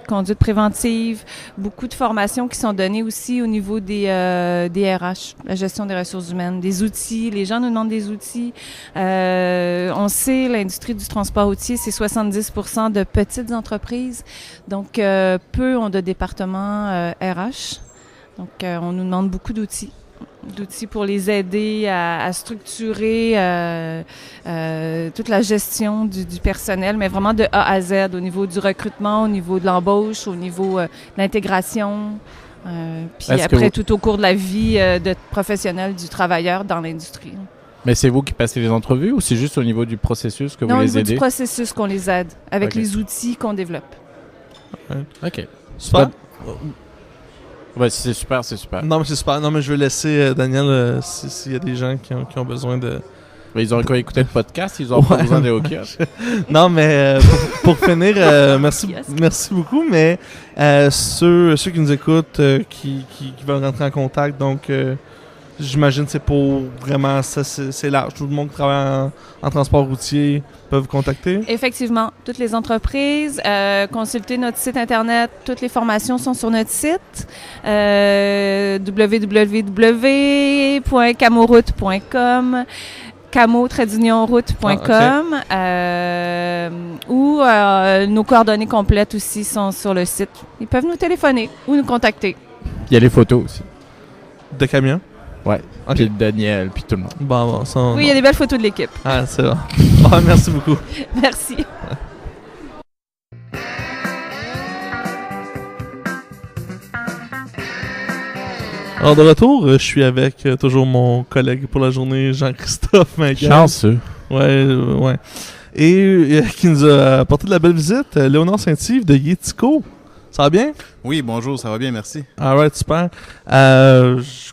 conduite préventive, beaucoup de formations qui sont données aussi au niveau des RH, la gestion des ressources humaines, des outils, les gens nous demandent des outils. On sait, l'industrie du transport routier, c'est 70% de petites entreprises, donc peu ont de départements RH, donc on nous demande beaucoup d'outils pour les aider à structurer toute la gestion du personnel, mais vraiment de A à Z, au niveau du recrutement, au niveau de l'embauche, au niveau de l'intégration, puis après tout au cours de la vie de professionnelle du travailleur dans l'industrie. Mais c'est vous qui passez les entrevues ou c'est juste au niveau du processus que vous les aidez? Non, au niveau du processus qu'on les aide, avec les outils qu'on développe. OK. Super. Ouais, c'est super, c'est super. Non, mais c'est super. Non, mais je vais laisser Daniel s'il y a des gens qui ont besoin de... Mais ils ont quoi écouter le podcast, ils ont pas besoin de kiosque. Non, mais pour finir, merci beaucoup, mais ceux qui nous écoutent, qui veulent rentrer en contact, donc j'imagine que c'est pour vraiment, c'est large. Tout le monde qui travaille en transport routier peut vous contacter. Effectivement, toutes les entreprises, consultez notre site Internet. Toutes les formations sont sur notre site, www.camoroute.com, camo-route.com, ou nos coordonnées complètes aussi sont sur le site. Ils peuvent nous téléphoner ou nous contacter. Il y a les photos aussi. De camions? Ouais. Okay. Puis Daniel, puis tout le monde. Bon, ça, oui, il y a des belles photos de l'équipe. Ah, c'est bon. Merci beaucoup. Merci. Alors, de retour, je suis avec toujours mon collègue pour la journée, Jean-Christophe Maguin. Chanceux. Ouais. Et qui nous a apporté de la belle visite, Léonard Saint-Yves de Yetico. Ça va bien? Oui, bonjour, ça va bien, merci. Alright, super.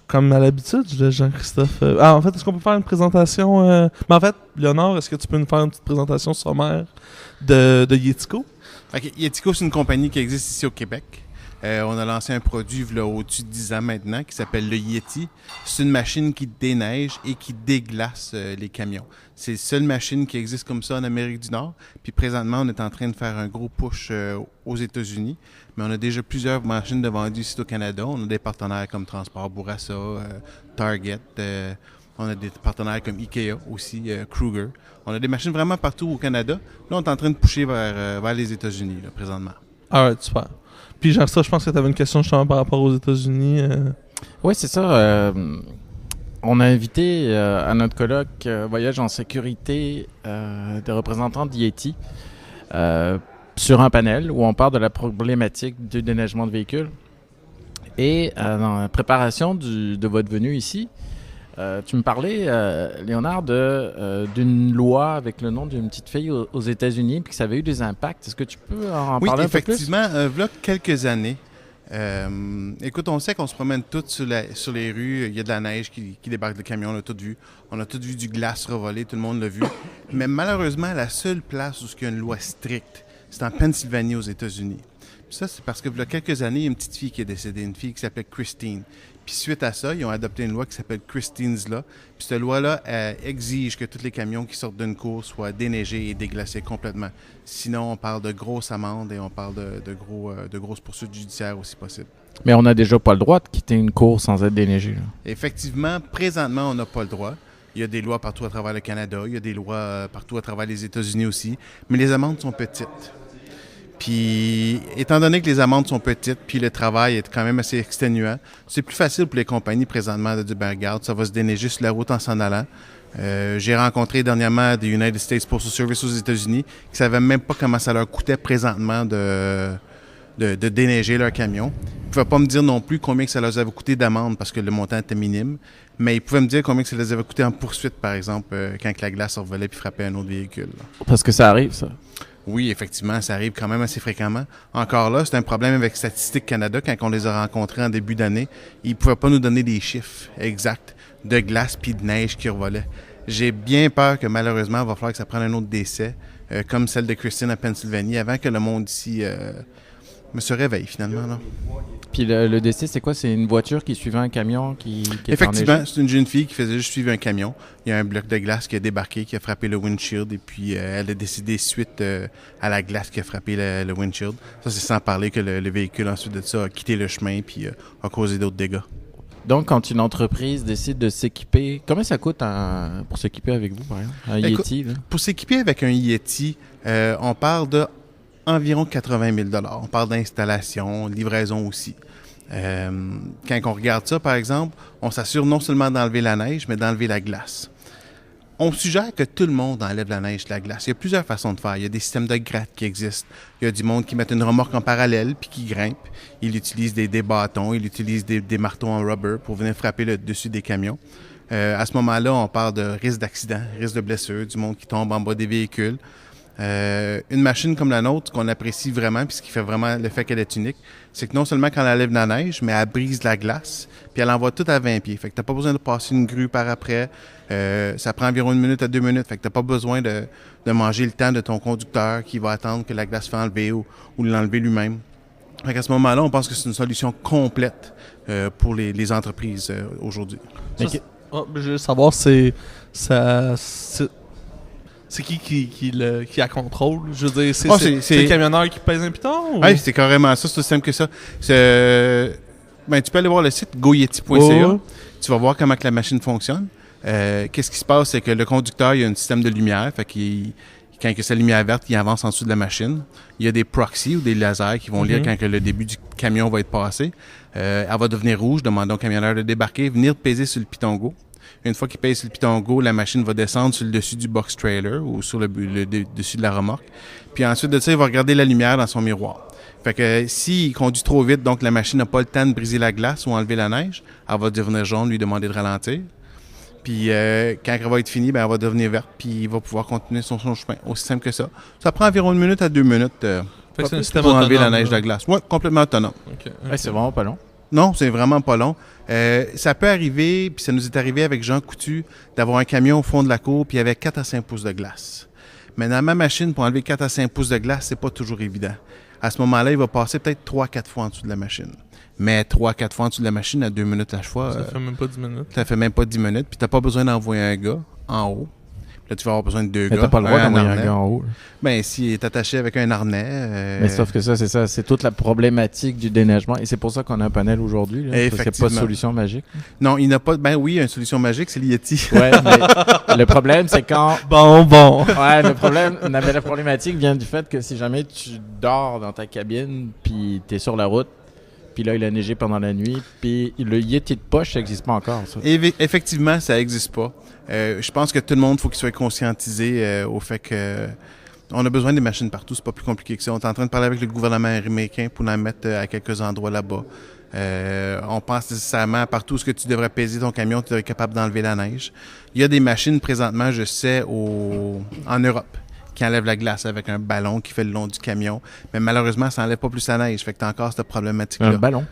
Comme à l'habitude, Jean-Christophe... en fait, est-ce qu'on peut faire une présentation... Mais en fait, Léonard, est-ce que tu peux nous faire une petite présentation sommaire de Yetico? Okay, Yetico, c'est une compagnie qui existe ici au Québec. On a lancé un produit là, au-dessus de 10 ans maintenant qui s'appelle le Yeti. C'est une machine qui déneige et qui déglace les camions. C'est la seule machine qui existe comme ça en Amérique du Nord. Puis présentement, on est en train de faire un gros push aux États-Unis. Mais on a déjà plusieurs machines de vendues ici au Canada. On a des partenaires comme Transport Bourassa, Target. On a des partenaires comme Ikea aussi, Kruger. On a des machines vraiment partout au Canada. Là, on est en train de pusher vers les États-Unis là, présentement. Alright, super. Puis Jean-Christophe, je pense que tu avais une question justement par rapport aux États-Unis. Oui, c'est ça. On a invité à notre colloque Voyage en sécurité des représentants de Yeti sur un panel où on parle de la problématique du déneigement de véhicules. Et dans la préparation de votre venue ici, tu me parlais, Léonard, d'une loi avec le nom d'une petite fille aux États-Unis puis que ça avait eu des impacts. Est-ce que tu peux en parler un peu plus? Oui, effectivement. Il y a quelques années, écoute, on sait qu'on se promène tous sur les rues. Il y a de la neige qui débarque de camions, on a tout vu. On a tout vu du glace revoler, tout le monde l'a vu. Mais malheureusement, la seule place où il y a une loi stricte, c'est en Pennsylvanie aux États-Unis. Puis ça, c'est parce que il y a quelques années, il y a une petite fille qui est décédée, une fille qui s'appelait Christine. Puis suite à ça, ils ont adopté une loi qui s'appelle Christine's Law. Puis cette loi-là exige que tous les camions qui sortent d'une course soient déneigés et déglacés complètement. Sinon, on parle de grosses amendes et on parle de grosses poursuites judiciaires aussi possibles. Mais on n'a déjà pas le droit de quitter une course sans être déneigé. Là. Effectivement, présentement, on n'a pas le droit. Il y a des lois partout à travers le Canada, il y a des lois partout à travers les États-Unis aussi, mais les amendes sont petites. Puis, étant donné que les amendes sont petites, puis le travail est quand même assez exténuant, c'est plus facile pour les compagnies présentement de dire, ben regarde, ça va se déneiger sur la route en s'en allant. J'ai rencontré dernièrement des United States Postal Service aux États-Unis qui ne savaient même pas comment ça leur coûtait présentement de déneiger leur camion. Ils ne pouvaient pas me dire non plus combien que ça leur avait coûté d'amende parce que le montant était minime, mais ils pouvaient me dire combien que ça les avait coûté en poursuite, par exemple, quand la glace revolait puis frappait un autre véhicule. Là. Parce que ça arrive, ça. Oui, effectivement, ça arrive quand même assez fréquemment. Encore là, c'est un problème avec Statistique Canada. Quand on les a rencontrés en début d'année, ils ne pouvaient pas nous donner des chiffres exacts de glace puis de neige qui revolait. J'ai bien peur que malheureusement, il va falloir que ça prenne un autre décès, comme celle de Christine à Pennsylvanie, avant que le monde ici se réveille finalement. Là. Puis le décès, c'est quoi? C'est une voiture qui suivait un camion qui est Effectivement, enneigé? c'est une jeune fille qui faisait juste suivre un camion. Il y a un bloc de glace qui a débarqué, qui a frappé le windshield, et puis elle a décidé suite à la glace qui a frappé le windshield. Ça, c'est sans parler que le véhicule, ensuite de ça, a quitté le chemin puis a causé d'autres dégâts. Donc, quand une entreprise décide de s'équiper, combien ça coûte pour s'équiper avec vous, par exemple? Un Yeti, là? Pour s'équiper avec un Yeti, on parle de environ 80 000 $. On parle d'installation, livraison aussi. Quand on regarde ça, par exemple, on s'assure non seulement d'enlever la neige, mais d'enlever la glace. On suggère que tout le monde enlève la neige et la glace. Il y a plusieurs façons de faire. Il y a des systèmes de gratte qui existent. Il y a du monde qui met une remorque en parallèle puis qui grimpe. Il utilise des bâtons, il utilise des marteaux en rubber pour venir frapper le dessus des camions. À ce moment-là, on parle de risque d'accident, risque de blessure, du monde qui tombe en bas des véhicules. Une machine comme la nôtre, qu'on apprécie vraiment, puis ce qui fait vraiment le fait qu'elle est unique, c'est que non seulement quand elle enlève la neige, mais elle brise la glace, puis elle envoie tout à 20 pieds. Fait que t'as pas besoin de passer une grue par après. Ça prend environ 1 minute à 2 minutes. Fait que t'as pas besoin de manger le temps de ton conducteur qui va attendre que la glace soit enlevée ou l'enlever lui-même. Fait qu'à ce moment-là, on pense que c'est une solution complète pour les entreprises aujourd'hui. Je veux savoir, c'est qui la contrôle? Je veux dire, c'est le camionneur qui pèse un piton? Oui, c'est carrément ça. C'est aussi simple que ça. Tu peux aller voir le site goyeti.ca. Oh. Tu vas voir comment que la machine fonctionne. Qu'est-ce qui se passe? C'est que le conducteur, il y a un système de lumière. Fait quand il y a sa lumière verte, il avance en dessous de la machine. Il y a des proxys ou des lasers qui vont lire quand que le début du camion va être passé. Elle va devenir rouge, demander au camionneur de débarquer, venir peser sur le piton go. Une fois qu'il pèse sur le piton go, la machine va descendre sur le dessus du box trailer ou sur le dessus de la remorque. Puis ensuite de ça, il va regarder la lumière dans son miroir. Fait que s'il conduit trop vite, donc la machine n'a pas le temps de briser la glace ou enlever la neige, elle va devenir jaune, lui demander de ralentir. Puis quand elle va être finie, elle va devenir verte, puis il va pouvoir continuer son chemin. Aussi simple que ça. Ça prend environ 1 minute à 2 minutes Fait que c'est un système pour enlever la autonome, neige de la glace. Oui, complètement autonome. Okay. Ouais, c'est vraiment pas long. Non, c'est vraiment pas long. Ça peut arriver, puis ça nous est arrivé avec Jean Coutu, d'avoir un camion au fond de la cour, puis il y avait 4 à 5 pouces de glace. Mais dans ma machine, pour enlever 4 à 5 pouces de glace, c'est pas toujours évident. À ce moment-là, il va passer peut-être 3-4 fois en dessous de la machine. Mais 3-4 fois en dessous de la machine à 2 minutes à chaque fois. Ça fait même pas 10 minutes. Ça fait même pas 10 minutes, puis t'as pas besoin d'envoyer un gars en haut. Là, tu vas avoir besoin de 2 Mais gars. t'as pas le droit d'envoyer un harnais. gars en haut. Là. Ben, s'il est attaché avec un harnais. Mais sauf que ça, c'est ça. C'est toute la problématique du déneigement. Et c'est pour ça qu'on a un panel aujourd'hui. Là, parce qu'il n'y a pas de Effectivement. solution magique. Non, il n'a pas. Ben oui, une solution magique, c'est le Yeti. Ouais, mais le problème, c'est quand. Bon. Ouais, la problématique vient du fait que si jamais tu dors dans ta cabine, puis t'es sur la route, puis là, il a neigé pendant la nuit, puis le Yeti de poche, ça n'existe pas encore, ça. Effectivement, ça n'existe pas. Je pense que tout le monde, faut qu'il soit conscientisé au fait que on a besoin des machines partout. C'est pas plus compliqué que ça. On est en train de parler avec le gouvernement américain pour en mettre à quelques endroits là-bas. On pense nécessairement partout où tu devrais peser ton camion, tu devrais être capable d'enlever la neige. Il y a des machines présentement, je sais, en Europe, qui enlève la glace avec un ballon qui fait le long du camion. Mais malheureusement, ça n'enlève pas plus la neige. Fait que tu as encore cette problématique-là. Un ballon?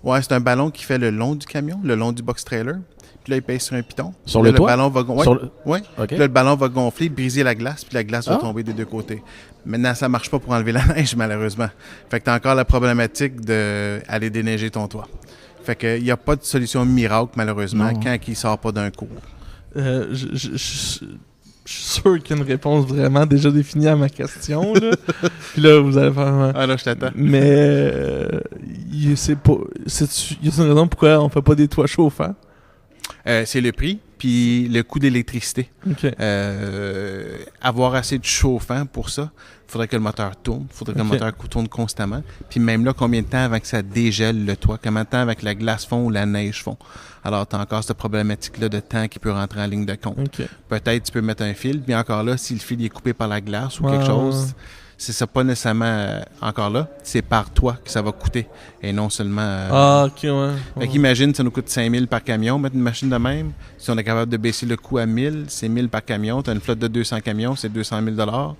Ouais, c'est un ballon qui fait le long du camion, le long du box trailer. Puis là, il pèse sur un piton. Sur là, le toit? Ballon va OK. Puis là, le ballon va gonfler, briser la glace, puis la glace va tomber des deux côtés. Maintenant, ça marche pas pour enlever la neige, malheureusement. Fait que tu as encore la problématique d'aller déneiger ton toit. Fait qu'il n'y a pas de solution miracle, malheureusement, Non. quand il ne sort pas d'un cours. Je suis sûr qu'il y a une réponse vraiment déjà définie à ma question. Là. Puis là, vous allez faire... Ah là, je t'attends. Mais il y a une raison pourquoi on fait pas des toits chauffants. C'est le prix, puis le coût d'électricité. OK. Avoir assez de chauffant pour ça, il faudrait que le moteur tourne, il faudrait que le Ok. moteur tourne constamment. Puis même là, combien de temps avant que ça dégèle le toit? Combien de temps avant que la glace fond ou la neige fond? Alors, tu as encore cette problématique-là de temps qui peut rentrer en ligne de compte. OK. Peut-être tu peux mettre un fil, puis encore là, si le fil est coupé par la glace ou Ouais, quelque ouais. chose, c'est ça pas nécessairement encore là, c'est par toi que ça va coûter et non seulement... Ah, OK, ouais. Fait qu'imagine, ça nous coûte 5 000 par camion, mettre une machine de même. Si on est capable de baisser le coût à 1 000, c'est 1 000 par camion. Tu as une flotte de 200 camions, c'est 200 000 $.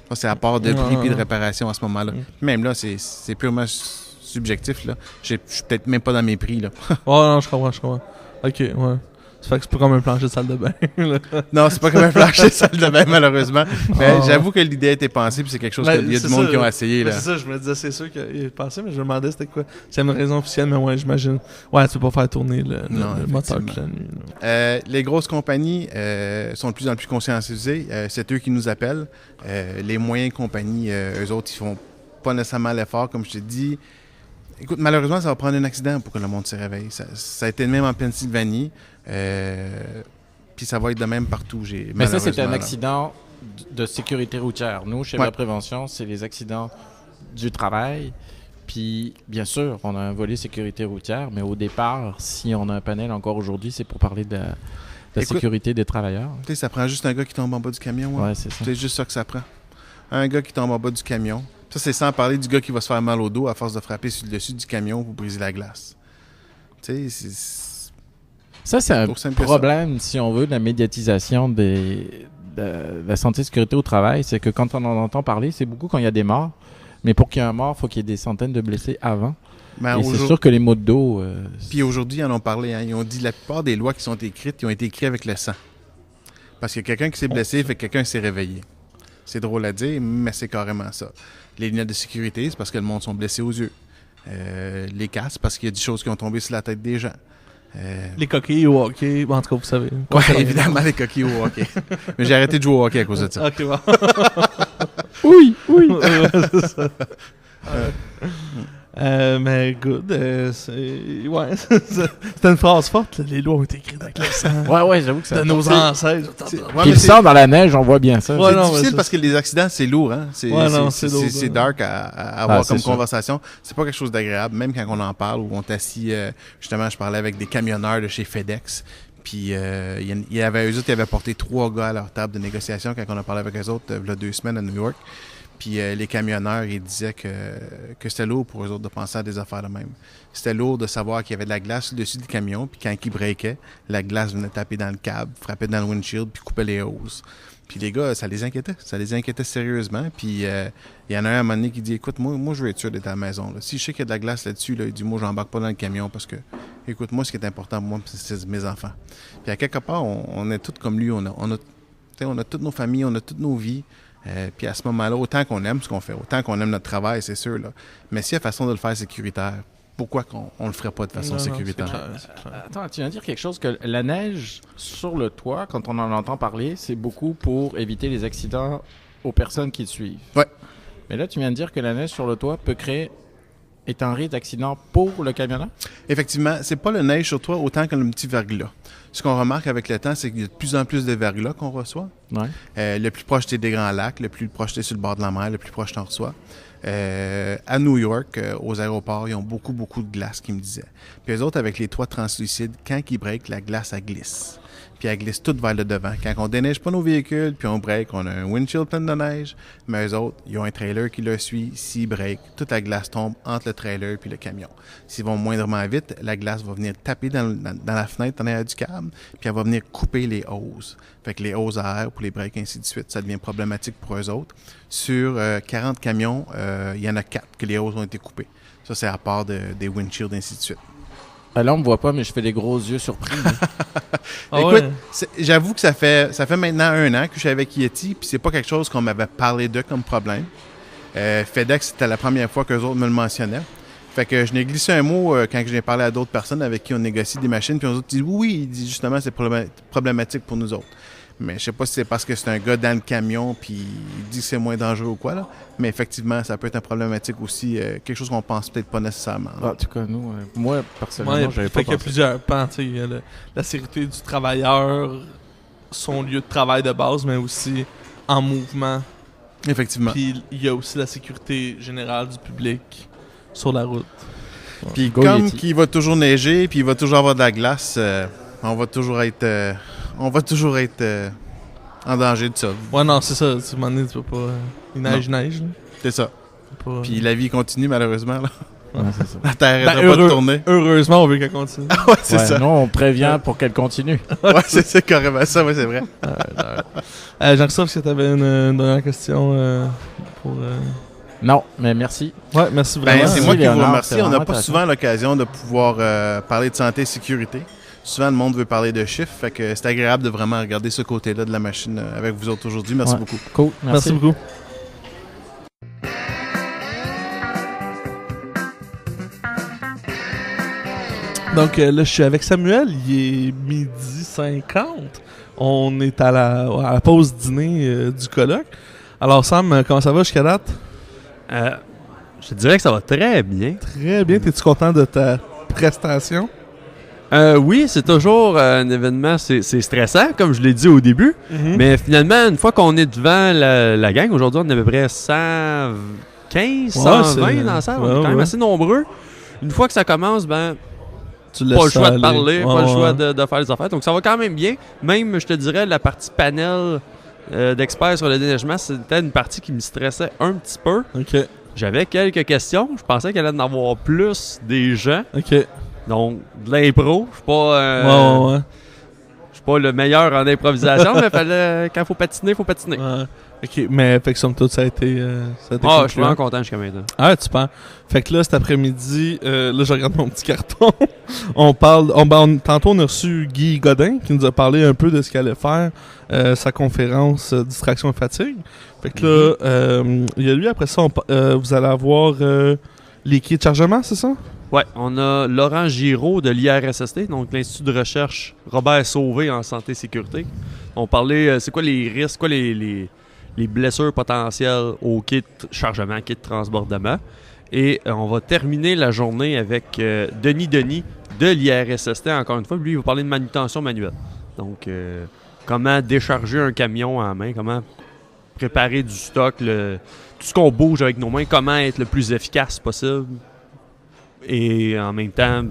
Ça, c'est à part de prix et de réparation à ce moment-là. Même là, c'est purement subjectif. Là. Je suis peut-être même pas dans mes prix. Là. Oh non, je comprends. OK, ouais. Ça fait que c'est pas comme un plancher de salle de bain. là. Non, c'est pas comme un plancher de salle de bain, malheureusement. Mais Ah. j'avoue que l'idée a été pensée, puis c'est quelque chose Ben, qu'il y a c'est du monde ça, qui ont essayé. Ben, Là. c'est ça, je me disais, c'est sûr qu'il y a pensé, mais je me demandais c'était quoi. C'est une raison officielle, mais ouais, j'imagine. Ouais, tu peux pas faire tourner Non, le moteur effectivement. toute la nuit. là. Les grosses compagnies sont de plus en plus conscientisées. C'est eux qui nous appellent. Les moyennes compagnies, eux autres, ils font pas nécessairement l'effort, comme je t'ai dit. Écoute, malheureusement, ça va prendre un accident pour que le monde se réveille. Ça a été le même en Pennsylvanie. Puis ça va être de même partout. Mais ça, c'est un malheureusement, là. accident de sécurité routière. Nous, chez Ouais. la prévention, c'est les accidents du travail. Puis, bien sûr, on a un volet sécurité routière, mais au départ, si on a un panel encore aujourd'hui, c'est pour parler de la Écoute, sécurité des travailleurs. Tu sais, ça prend juste un gars qui tombe en bas du camion. hein. Ouais, c'est ça. C'est juste ça que ça prend. Un gars qui tombe en bas du camion. Ça, c'est sans parler du gars qui va se faire mal au dos à force de frapper sur le dessus du camion pour briser la glace. Tu sais, c'est... Ça, c'est un Aussi simple que ça. problème, si on veut, de la médiatisation de la santé et sécurité au travail. C'est que quand on en entend parler, c'est beaucoup quand il y a des morts. Mais pour qu'il y ait un mort, il faut qu'il y ait des centaines de blessés avant. Ben, Et c'est sûr que les maux de dos... Puis aujourd'hui, ils en ont parlé. Hein. Ils ont dit la plupart des lois qui sont écrites, ils ont été écrites avec le sang. Parce que quelqu'un qui s'est blessé, fait que quelqu'un s'est réveillé. C'est drôle à dire, mais c'est carrément ça. Les lunettes de sécurité, c'est parce que le monde sont blessés aux yeux. Les casques, parce qu'il y a des choses qui ont tombé sur la tête des gens. Les coquilles au hockey, en tout cas, vous savez. Ouais, évidemment, les coquilles au hockey. Mais j'ai arrêté de jouer au hockey à cause de ça. OK, bon. Oui, oui! Ouais, c'est ça. Mais good. Ouais, c'était une phrase forte. Là. Les lois ont été écrites avec le sang Ouais, j'avoue que ça... de nos ancêtres. Ouais, Puis mais le c'est sang dans la neige, on voit bien ça. Ouais, c'est non, difficile mais parce que les accidents, c'est lourd. Hein? C'est Ouais, non, c'est lourd, c'est ouais. dark à avoir c'est comme sûr. conversation. C'est pas quelque chose d'agréable, même quand on en parle ou on t'assit. Justement, je parlais avec des camionneurs de chez FedEx. Puis il y avait eux autres qui avaient porté 3 gars à leur table de négociation quand on a parlé avec eux autres il y a 2 semaines à New York. Puis les camionneurs, ils disaient que c'était lourd pour eux autres de penser à des affaires de même. C'était lourd de savoir qu'il y avait de la glace au-dessus du camion, puis quand ils breakaient, la glace venait taper dans le câble, frapper dans le windshield, puis couper les hoses. Puis les gars, ça les inquiétait sérieusement. Puis il y en a un à un moment donné qui dit, écoute, moi je veux être sûr d'être à la maison. Là. Si je sais qu'il y a de la glace là-dessus, là, il dit, moi j'embarque pas dans le camion parce que, écoute, moi ce qui est important pour moi, c'est mes enfants. Puis à quelque part, on est tous comme lui, on a toutes nos familles, on a toutes nos vies. Puis à ce moment-là, autant qu'on aime ce qu'on fait, autant qu'on aime notre travail, c'est sûr. Là. Mais s'il y a façon de le faire sécuritaire, pourquoi qu'on ne le ferait pas de façon Non, non, sécuritaire? c'est clair. Attends, tu viens de dire quelque chose que la neige sur le toit, quand on en entend parler, c'est beaucoup pour éviter les accidents aux personnes qui le suivent. Ouais. Mais là, tu viens de dire que la neige sur le toit est un risque d'accident pour le camionneur? Effectivement, c'est pas le neige sur toi autant que le petit verglas. Ce qu'on remarque avec le temps, c'est qu'il y a de plus en plus de verglas qu'on reçoit. Ouais. Le plus proche t'es des Grands Lacs, le plus proche t'es sur le bord de la mer, le plus proche t'en reçois. À New York, aux aéroports, ils ont beaucoup de glace, qui me disaient. Puis eux autres, avec les toits translucides, quand ils breakent, la glace, elle glisse. Puis elle glisse toute vers le devant. Quand on déneige pas nos véhicules, puis on break, on a un windshield plein de neige, mais eux autres, ils ont un trailer qui le suit. S'ils break, toute la glace tombe entre le trailer puis le camion. S'ils vont moindrement vite, la glace va venir taper dans la fenêtre en arrière du câble, puis elle va venir couper les hoses. Fait que les hoses à air pour les breaks, ainsi de suite, ça devient problématique pour eux autres. Sur 40 camions, il y en a 4 que les hoses ont été coupées. Ça, c'est à part des windshields, ainsi de suite. Là, on me voit pas, mais je fais des gros yeux surpris. Ah Écoute, ouais? j'avoue que ça fait maintenant 1 an que je suis avec Yeti, puis c'est pas quelque chose qu'on m'avait parlé de comme problème. FedEx, c'était la première fois qu'eux autres me le mentionnaient. Fait que je n'ai glissé un mot quand j'ai parlé à d'autres personnes avec qui on négocie des machines, puis on autres disent oui, il dit justement c'est problématique pour nous autres. Mais je sais pas si c'est parce que c'est un gars dans le camion puis il dit que c'est moins dangereux ou quoi, là. Mais effectivement, ça peut être un problématique aussi, quelque chose qu'on pense peut-être pas nécessairement. En tout cas, nous, moi, personnellement, Ouais, j'avais fait pas qu'il y a pensé. plusieurs pans. Tu sais, il y a la sécurité du travailleur, son lieu de travail de base, mais aussi en mouvement. Effectivement. Puis il y a aussi la sécurité générale du public sur la route. Puis Go comme Yeti. qu'il va toujours neiger, puis il va toujours avoir de la glace, on va toujours être en danger de ça. Ouais, non, c'est ça. À un moment donné, tu peux pas. Il neige. Là. C'est ça. C'est pas- Puis la vie continue malheureusement. Là. Ouais, c'est ça. La Terre Ben, n'arrête pas de tourner. Heureusement, on veut qu'elle continue. Ouais, c'est Ouais, ça. nous, on prévient pour qu'elle continue. Ouais, c'est carrément ça, ouais, c'est vrai. Jean-Christophe, est-ce que tu avais une dernière question pour. Non, mais merci. Ouais, merci vraiment. Ben, c'est moi qui vous Léonard, remercie. c'est On n'a vraiment pas intéressant. souvent l'occasion de pouvoir parler de santé et sécurité. Souvent, le monde veut parler de chiffres, fait que c'est agréable de vraiment regarder ce côté-là de la machine avec vous autres aujourd'hui. Merci Ouais. beaucoup. Cool. Merci beaucoup. Donc là, je suis avec Samuel. Il est 12h50. On est à la pause dîner du colloque. Alors, Sam, comment ça va jusqu'à date? Je te dirais que ça va très bien. Très bien. Es-tu content de ta prestation? Oui, c'est toujours un événement, c'est stressant, comme je l'ai dit au début. Mhm. Mais finalement, une fois qu'on est devant la gang, aujourd'hui, on est à peu près 115, Ouais, 120 c'est- dans la salle. ouais, On est quand même ouais. assez nombreux. Une fois que ça commence, Tu pas le laisses choix ça de aller. parler, pas le Ouais, choix ouais. de faire les affaires. Donc ça va quand même bien. Même, je te dirais, la partie panel d'experts sur le déneigement, c'était une partie qui me stressait un petit peu. OK. J'avais quelques questions. Je pensais qu'il allait en avoir plus des gens. OK. Donc, de l'impro. Je suis pas, Ouais. je suis pas le meilleur en improvisation, mais quand il faut patiner, il faut patiner. Ouais. OK, mais fait que somme toute, ça a été Je suis concluant. vraiment content jusqu'à maintenant. Ah, super. Fait que là, cet après-midi, là, je regarde mon petit carton. Tantôt, on a reçu Guy Godin qui nous a parlé un peu de ce qu'il allait faire, sa conférence Distraction et fatigue. Fait que là, il y a lui, après ça, vous allez avoir les kits de chargement, c'est ça? Ouais, on a Laurent Giraud de l'IRSST, donc l'Institut de recherche Robert Sauvé en santé et sécurité. On parlait, c'est quoi les risques, quoi les blessures potentielles au kit chargement, kit transbordement. Et on va terminer la journée avec Denis de l'IRSST, encore une fois. Lui, il va parler de manutention manuelle. Donc, comment décharger un camion en main, comment préparer du stock, tout ce qu'on bouge avec nos mains, comment être le plus efficace possible. Et en même temps,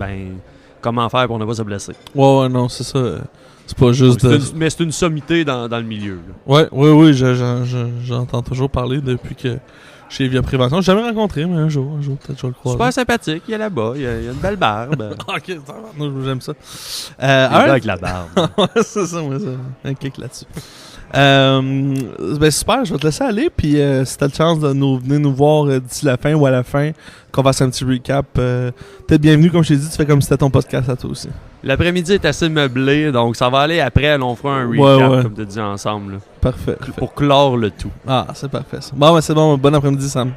comment faire pour ne pas se blesser. Ouais, non, c'est ça. C'est pas juste de... Mais c'est une sommité dans le milieu. Là. Ouais, oui, j'entends toujours parler depuis que chez Via Prévention. J'ai jamais rencontré, mais un jour, peut-être je vais le croire. Super sympathique, il est là-bas, il a une belle barbe. Ok, ça va, non, j'aime ça. Il est là alright. avec la barbe. Ouais, c'est ça, moi, ça. Un kick là-dessus. Ben super, je vais te laisser aller. Puis si t'as le chance de venir nous voir d'ici la fin ou à la fin, qu'on fasse un petit recap, t'es bienvenu, comme je t'ai dit, tu fais comme si c'était ton podcast à toi aussi. L'après-midi est assez meublé, donc ça va aller après. Là, on fera un recap, Ouais. comme tu as dit, ensemble, là, Parfait. pour clore le tout. Ah, c'est parfait ça. Bon, ben c'est bon, bon après-midi, Sam.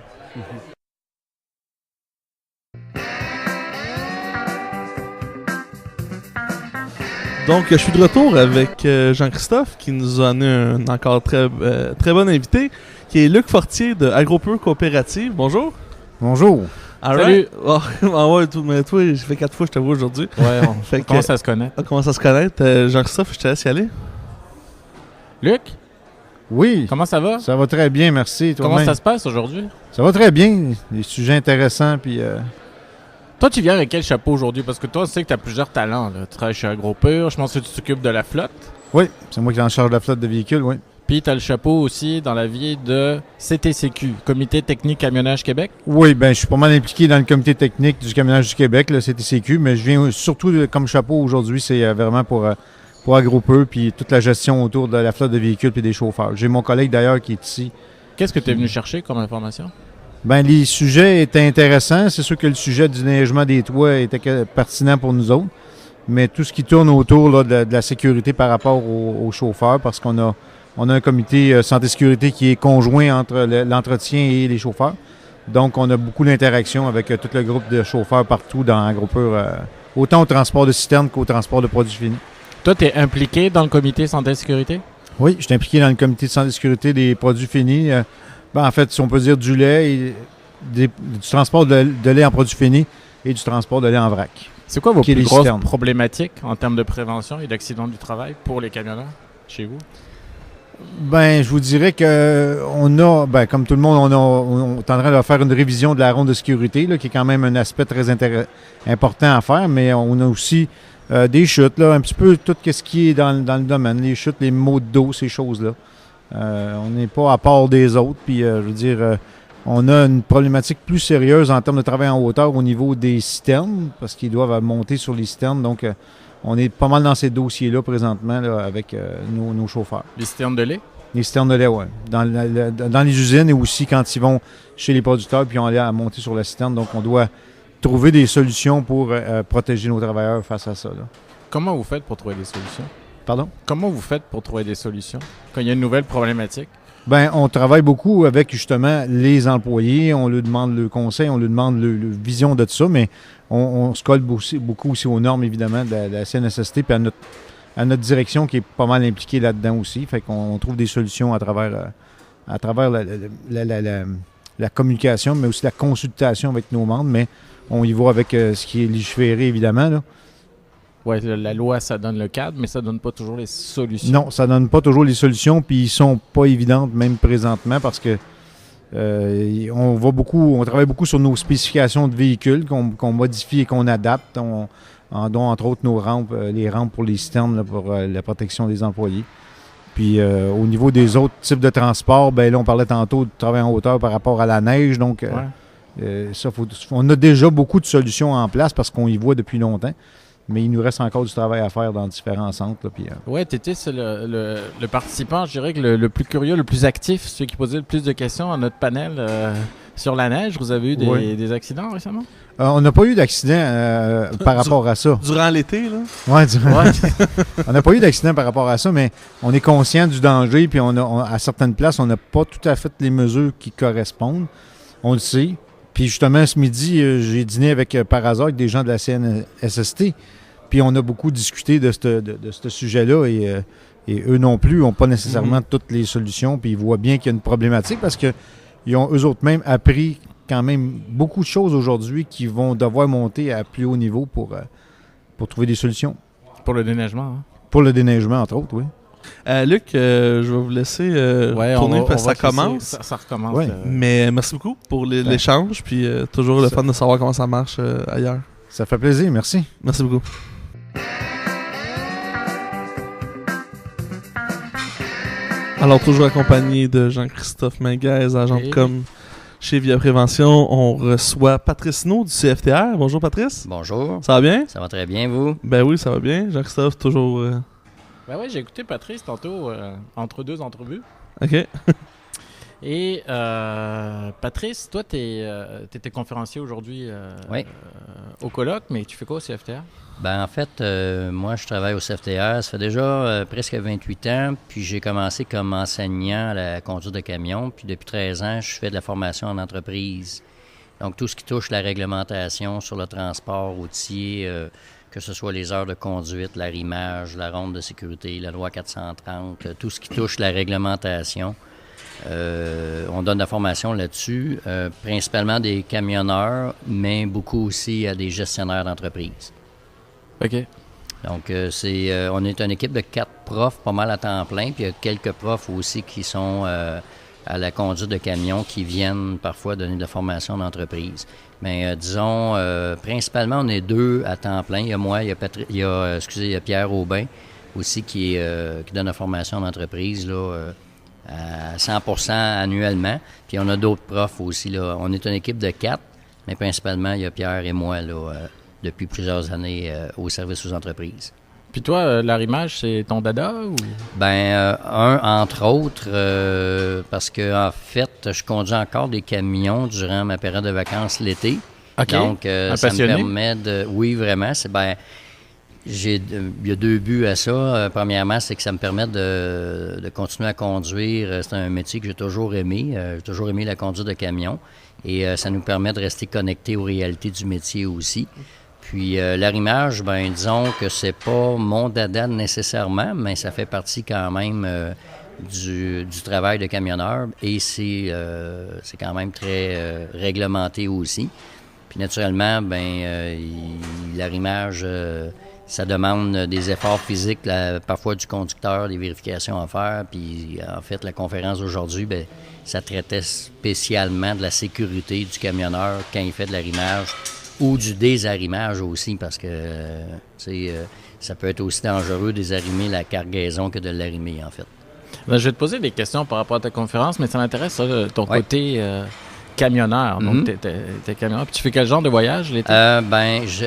Donc, je suis de retour avec Jean-Christophe qui nous a amené un encore très bon invité, qui est Luc Fortier de AgroPure Coopérative. Bonjour. Bonjour. Alright. Oh, ah ouais, mais toi, j'ai fait 4 fois que je te vois aujourd'hui. Ouais, on Fait que- commence à se connaître. On commence à se connaître. Jean-Christophe, je te laisse y aller. Luc, Oui, comment ça va? ça va très bien, merci. Comment toi-même? ça se passe aujourd'hui? Ça va très bien. Des sujets intéressants, puis Toi, tu viens avec quel chapeau aujourd'hui? Parce que toi, tu sais que tu as plusieurs talents. Là. Tu travailles chez AgroPure, je pense que tu t'occupes de la flotte. oui, c'est moi qui est en charge de la flotte de véhicules, oui. Puis tu as le chapeau aussi dans la vie de CTCQ, Comité Technique Camionnage Québec. Oui, ben je suis pas mal impliqué dans le comité technique du camionnage du Québec, le CTCQ, mais je viens surtout comme chapeau aujourd'hui, c'est vraiment pour AgroPure, puis toute la gestion autour de la flotte de véhicules puis des chauffeurs. J'ai mon collègue d'ailleurs qui est ici. Qu'est-ce que tu es venu chercher comme information? Ben les sujets étaient intéressants. C'est sûr que le sujet du neigement des toits était pertinent pour nous autres, mais tout ce qui tourne autour là, de la sécurité par rapport aux chauffeurs, parce qu'on a un comité santé-sécurité qui est conjoint entre l'entretien et les chauffeurs. Donc, on a beaucoup d'interaction avec tout le groupe de chauffeurs partout dans AgroPure, autant au transport de citernes qu'au transport de produits finis. Toi, tu es impliqué dans le comité santé et sécurité? Oui, je suis impliqué dans le comité de santé et sécurité des produits finis. En fait, si on peut dire du lait, du transport de lait en produits finis et du transport de lait en vrac. C'est quoi vos Qui est plus les grosses citernes. problématiques en termes de prévention et d'accidents du travail pour les camionneurs chez vous? Je vous dirais que on a, comme tout le monde, on est en train de faire une révision de la ronde de sécurité, là, qui est quand même un aspect très important à faire, mais on a aussi des chutes, là, un petit peu tout ce qui est dans le domaine, les chutes, les maux de dos, ces choses-là. On n'est pas à part des autres, puis je veux dire, on a une problématique plus sérieuse en termes de travail en hauteur au niveau des citernes, parce qu'ils doivent monter sur les citernes, donc on est pas mal dans ces dossiers-là présentement là, avec nos chauffeurs. Les citernes de lait? Les citernes de lait, oui. Dans les usines et aussi quand ils vont chez les producteurs puis ils ont aller à monter sur la citerne. Donc, on doit trouver des solutions pour protéger nos travailleurs face à ça. Là. Comment vous faites pour trouver des solutions? Pardon? Comment vous faites pour trouver des solutions quand il y a une nouvelle problématique? On travaille beaucoup avec justement les employés. On leur demande le conseil, on leur demande le vision de tout ça, mais on se colle beaucoup aussi aux normes, évidemment, de la CNSST puis à notre direction qui est pas mal impliquée là-dedans aussi. Fait qu'on trouve des solutions à travers la communication, mais aussi la consultation avec nos membres. Mais on y va avec ce qui est légiféré, évidemment. Là. Oui, la loi, ça donne le cadre, mais ça donne pas toujours les solutions. Non, ça donne pas toujours les solutions, puis ils sont pas évidentes même présentement parce que on travaille beaucoup sur nos spécifications de véhicules qu'on modifie et qu'on adapte. dont entre autres les rampes pour les citernes là, pour la protection des employés. Puis au niveau des autres types de transport, là on parlait tantôt de travail en hauteur par rapport à la neige, donc on a déjà beaucoup de solutions en place parce qu'on y voit depuis longtemps, mais il nous reste encore du travail à faire dans différents centres. Oui, Tété, c'est le participant, je dirais que le plus curieux, le plus actif, celui qui posait le plus de questions à notre panel sur la neige. Vous avez eu des accidents récemment? On n'a pas eu d'accident par rapport à ça. Durant l'été, là? Oui, on n'a pas eu d'accident par rapport à ça, mais on est conscient du danger, puis à certaines places, on n'a pas tout à fait les mesures qui correspondent. On le sait. Puis justement, ce midi, j'ai dîné par hasard avec des gens de la CNSST, puis on a beaucoup discuté de ce sujet-là, et eux non plus n'ont pas nécessairement toutes les solutions, puis ils voient bien qu'il y a une problématique, parce qu'ils ont eux autres même appris quand même beaucoup de choses aujourd'hui qui vont devoir monter à plus haut niveau pour trouver des solutions. Pour le déneigement, hein? Pour le déneigement, entre autres, oui. Luc, je vais vous laisser tourner parce que ça commence. Ça recommence. Ouais. Mais merci beaucoup pour l'échange, puis toujours le fun de savoir comment ça marche ailleurs. Ça fait plaisir, merci. Merci beaucoup. Alors, toujours accompagné de Jean-Christophe Minguez, agent de com chez Via Prévention, on reçoit Patrice Naud du CFTR. Bonjour Patrice. Bonjour. Ça va bien? Ça va très bien, vous? Ben oui, ça va bien. Jean-Christophe, toujours... Ben oui, j'ai écouté Patrice tantôt entre deux entrevues. OK. Et Patrice, toi, tu étais conférencier aujourd'hui au colloque, mais tu fais quoi au CFTR? Ben en fait, moi, je travaille au CFTR. Ça fait déjà presque 28 ans. Puis j'ai commencé comme enseignant à la conduite de camion. Puis depuis 13 ans, je fais de la formation en entreprise. Donc tout ce qui touche la réglementation sur le transport routier, que ce soit les heures de conduite, l'arrimage, la ronde de sécurité, la loi 430, tout ce qui touche la réglementation. On donne de la formation là-dessus, principalement des camionneurs, mais beaucoup aussi à des gestionnaires d'entreprise. OK. Donc, on est une équipe de 4 profs, pas mal à temps plein, puis il y a quelques profs aussi qui sont à la conduite de camions qui viennent parfois donner de la formation d'entreprise. Mais disons, principalement, on est 2 à temps plein. Il y a moi, il y a Pierre Aubin aussi qui donne la formation d'entreprise là, à 100% annuellement. Puis on a d'autres profs aussi. Là. On est une équipe de 4, mais principalement, il y a Pierre et moi là, depuis plusieurs années au service aux entreprises. Puis toi, l'arrimage, c'est ton dada ou? Ben, entre autres, parce que en fait, je conduis encore des camions durant ma période de vacances l'été. OK. Donc, un ça passionné? me permet de... Oui, vraiment. Il y a 2 buts à ça. Premièrement, c'est que ça me permet de continuer à conduire. C'est un métier que j'ai toujours aimé. J'ai toujours aimé la conduite de camion. Et ça nous permet de rester connectés aux réalités du métier aussi. Puis l'arrimage, ben disons que c'est pas mon dada nécessairement, mais ça fait partie quand même du travail de camionneur. Et c'est quand même très réglementé aussi. Puis naturellement, l'arrimage... ça demande des efforts physiques, parfois du conducteur, des vérifications à faire. Puis, en fait, la conférence d'aujourd'hui, ça traitait spécialement de la sécurité du camionneur quand il fait de l'arrimage ou du désarrimage aussi, parce que ça peut être aussi dangereux de désarrimer la cargaison que de l'arrimer, en fait. Ben, je vais te poser des questions par rapport à ta conférence, mais ça m'intéresse, ça, ton côté... camionneur. Donc, t'es camionneur. Puis tu fais quel genre de voyage l'été?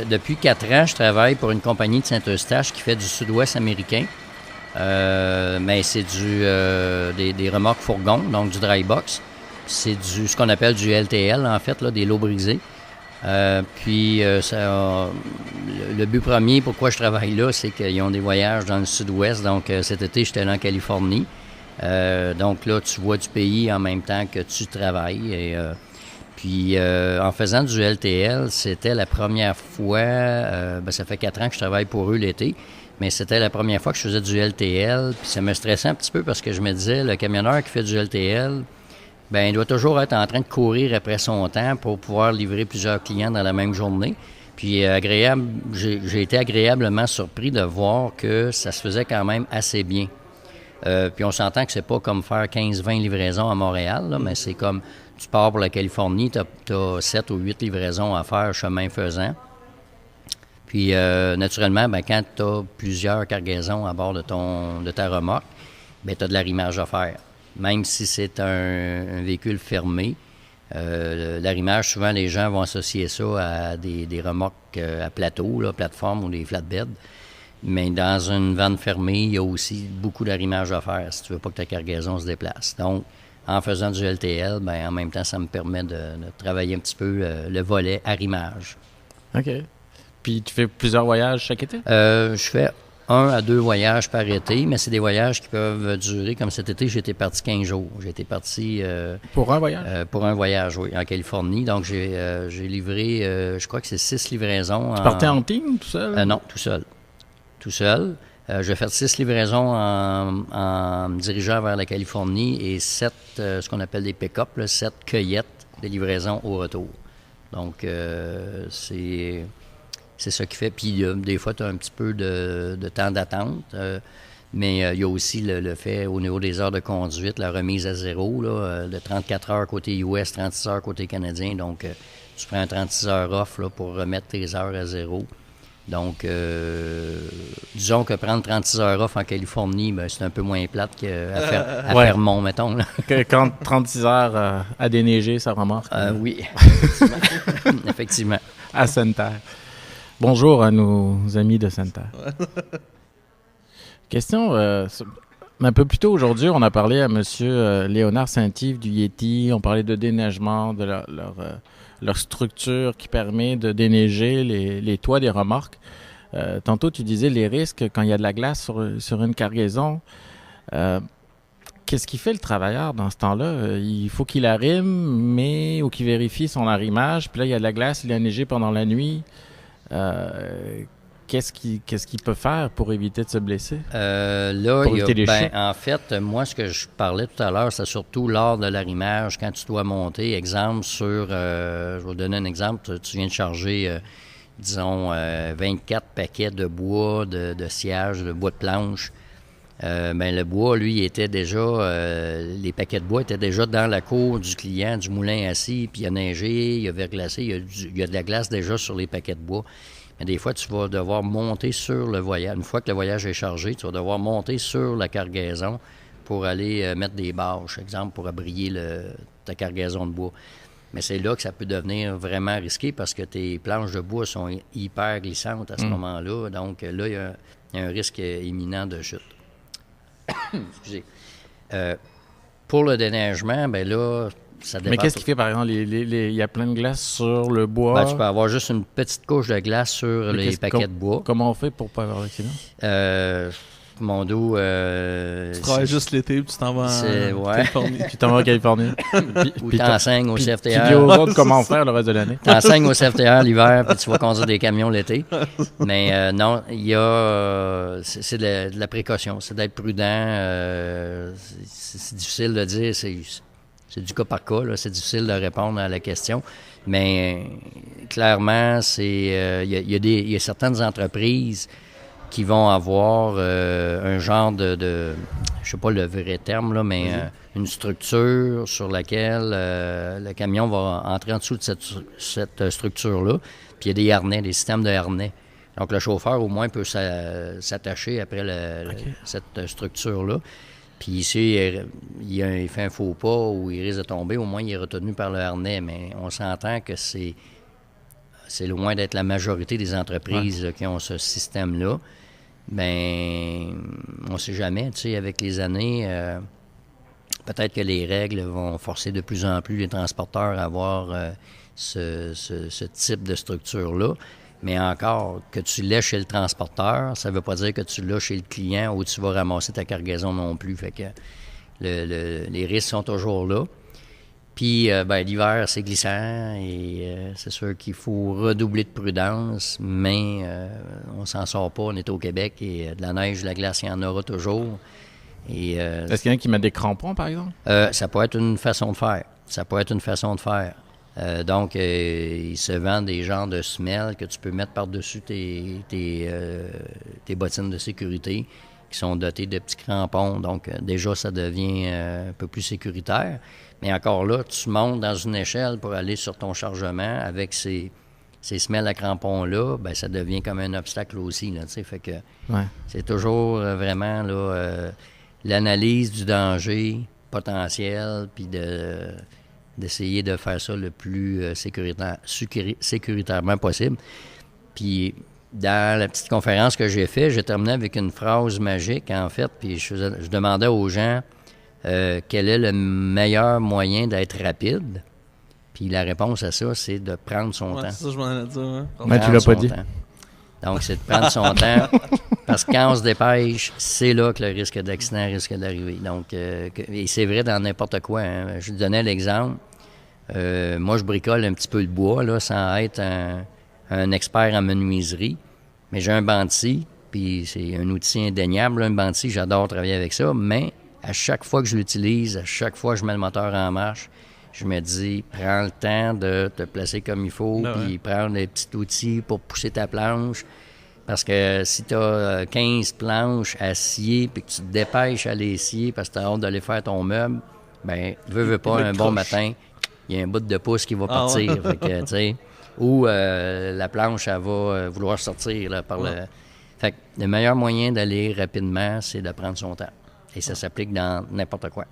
Depuis 4 ans, je travaille pour une compagnie de Saint-Eustache qui fait du sud-ouest américain. Mais c'est des remorques fourgons, donc du dry box. C'est ce qu'on appelle du LTL, en fait, là, des lots brisés. Le but premier, pourquoi je travaille là, c'est qu'ils ont des voyages dans le sud-ouest. Donc, cet été, j'étais là en Californie. Donc là, tu vois du pays en même temps que tu travailles. Et, en faisant du LTL, c'était la première fois, ça fait 4 ans que je travaille pour eux l'été, mais c'était la première fois que je faisais du LTL. Puis ça me stressait un petit peu parce que je me disais, le camionneur qui fait du LTL, il doit toujours être en train de courir après son temps pour pouvoir livrer plusieurs clients dans la même journée. Puis j'ai été agréablement surpris de voir que ça se faisait quand même assez bien. Puis on s'entend que c'est pas comme faire 15-20 livraisons à Montréal, là, mais c'est comme tu pars pour la Californie, tu as 7 ou 8 livraisons à faire chemin faisant. Puis naturellement, quand tu as plusieurs cargaisons à bord de ta remorque, tu as de l'arrimage à faire. Même si c'est un véhicule fermé, l'arrimage, souvent les gens vont associer ça à des remorques à plateau, là, plateforme ou des flatbeds. Mais dans une vanne fermée, il y a aussi beaucoup d'arrimage à faire si tu veux pas que ta cargaison se déplace. Donc, en faisant du LTL, en même temps, ça me permet de travailler un petit peu le volet arrimage. OK. Puis tu fais plusieurs voyages chaque été? Je fais 1 à 2 voyages par été, mais c'est des voyages qui peuvent durer. Comme cet été, j'étais parti 15 jours. J'étais parti... pour un voyage? Pour un voyage, oui, en Californie. Donc, j'ai livré, je crois que c'est 6 livraisons. Tu partais en team, tout seul? Non, tout seul. Tout seul. Je vais faire 6 livraisons en me dirigeant vers la Californie et 7, ce qu'on appelle des pick-up, 7 cueillettes de livraison au retour. Donc, c'est ça qui fait. Puis, des fois, tu as un petit peu de temps d'attente, mais il y a aussi le fait, au niveau des heures de conduite, la remise à zéro, là, de 34 heures côté US, 36 heures côté canadien. Donc, tu prends un 36 heures off là, pour remettre tes heures à zéro. Donc, disons que prendre 36 heures off en Californie, c'est un peu moins plate qu'à Fermont, mettons. Là. Quand 36 heures à déneiger, ça remarque. Oui, effectivement. À Sainte-Terre. Bonjour à nos amis de Sainte-Terre. Question, un peu plus tôt aujourd'hui, on a parlé à M. Léonard Saint-Yves du Yeti, on parlait de déneigement, de leur structure qui permet de déneiger les toits des remorques. Tantôt, tu disais les risques quand il y a de la glace sur une cargaison. Qu'est-ce qui fait le travailleur dans ce temps-là? Il faut qu'il arrime, ou qu'il vérifie son arrimage. Puis là, il y a de la glace, il a neigé pendant la nuit. Qu'est-ce qu'il peut faire pour éviter de se blesser? En fait, moi, ce que je parlais tout à l'heure, c'est surtout lors de l'arrimage, quand tu dois monter. Exemple, je vais vous donner un exemple. Tu viens de charger, 24 paquets de bois, de sciage, de bois de planche. Le bois, lui, était déjà... les paquets de bois étaient déjà dans la cour du client, du moulin assis, puis il a neigé, il a verglacé, il y a de la glace déjà sur les paquets de bois. Mais des fois, tu vas devoir monter sur le voyage. Une fois que le voyage est chargé, tu vas devoir monter sur la cargaison pour aller mettre des bâches, exemple, pour abrier ta cargaison de bois. Mais c'est là que ça peut devenir vraiment risqué parce que tes planches de bois sont hyper glissantes à ce moment-là. Donc là, il y a un risque imminent de chute. Excusez. pour le déneigement, ben là, ça dépend. Mais qu'est-ce qui fait, par exemple, il y a plein de glace sur le bois? Ben, tu peux avoir juste une petite couche de glace sur les paquets de bois. Comment on fait pour pas avoir d'accident? Mon dos... tu travailles juste l'été puis tu t'en vas en Californie. Tu t'en vas en Californie. Ou t'enseignes au CFTR. Tu dis aux autres comment faire le reste de l'année. T'enseignes au CFTR l'hiver puis tu vas conduire des camions l'été. Mais non, il y a... c'est de la précaution, c'est d'être prudent. C'est difficile de dire, c'est du cas par cas, là. C'est difficile de répondre à la question. Mais clairement, il y a certaines entreprises qui vont avoir un genre de je sais pas le vrai terme, là, mais une structure sur laquelle le camion va entrer en dessous de cette structure-là. Puis il y a des harnais, des systèmes de harnais. Donc le chauffeur, au moins, peut s'attacher après cette structure-là. Puis si il fait un faux pas ou il risque de tomber, au moins il est retenu par le harnais. Mais on s'entend que c'est loin d'être la majorité des entreprises qui ont ce système-là. Ben, on ne sait jamais, tu sais, avec les années, peut-être que les règles vont forcer de plus en plus les transporteurs à avoir ce type de structure-là. Mais encore, que tu l'aies chez le transporteur, ça ne veut pas dire que tu l'as chez le client où tu vas ramasser ta cargaison non plus. Fait que les risques sont toujours là. Puis, l'hiver, c'est glissant et c'est sûr qu'il faut redoubler de prudence, mais on s'en sort pas. On est au Québec et de la neige, de la glace, il y en aura toujours. Et, est-ce qu'il y en a qui met des crampons, par exemple? Ça peut être une façon de faire. Donc, il se vend des genres de semelles que tu peux mettre par-dessus tes bottines de sécurité qui sont dotées de petits crampons. Donc, déjà, ça devient un peu plus sécuritaire. Mais encore là, tu montes dans une échelle pour aller sur ton chargement avec ces semelles à crampons-là, ben ça devient comme un obstacle aussi, là, tu sais, fait que c'est toujours vraiment là, l'analyse du danger potentiel, puis d'essayer de faire ça le plus sécuritairement possible. Puis dans la petite conférence que j'ai faite, j'ai terminé avec une phrase magique, en fait, puis je demandais aux gens quel est le meilleur moyen d'être rapide. Puis la réponse à ça, c'est de prendre son temps. C'est ça, je m'en allais dire. Hein? Mais tu l'as pas dit. Donc, c'est de prendre son temps, parce que quand on se dépêche, c'est là que le risque d'accident risque d'arriver. Donc, et c'est vrai dans n'importe quoi. Hein. Je donnais l'exemple. Moi, je bricole un petit peu le bois, là, sans être un expert en menuiserie. Mais j'ai un bandit, puis c'est un outil indéniable. Là, un bandit, j'adore travailler avec ça, mais à chaque fois que je l'utilise, à chaque fois que je mets le moteur en marche, je me dis, prends le temps de te placer comme il faut, puis prendre des petits outils pour pousser ta planche. Parce que si tu as 15 planches à scier, puis que tu te dépêches à les scier parce que tu as hâte d'aller faire ton meuble, bien, veux pas, un bon matin, il y a un bout de pouce qui va partir. Fait que, tu sais, ou la planche, elle va vouloir sortir là, par le... Fait que le meilleur moyen d'aller rapidement, c'est de prendre son temps. Et ça s'applique dans n'importe quoi.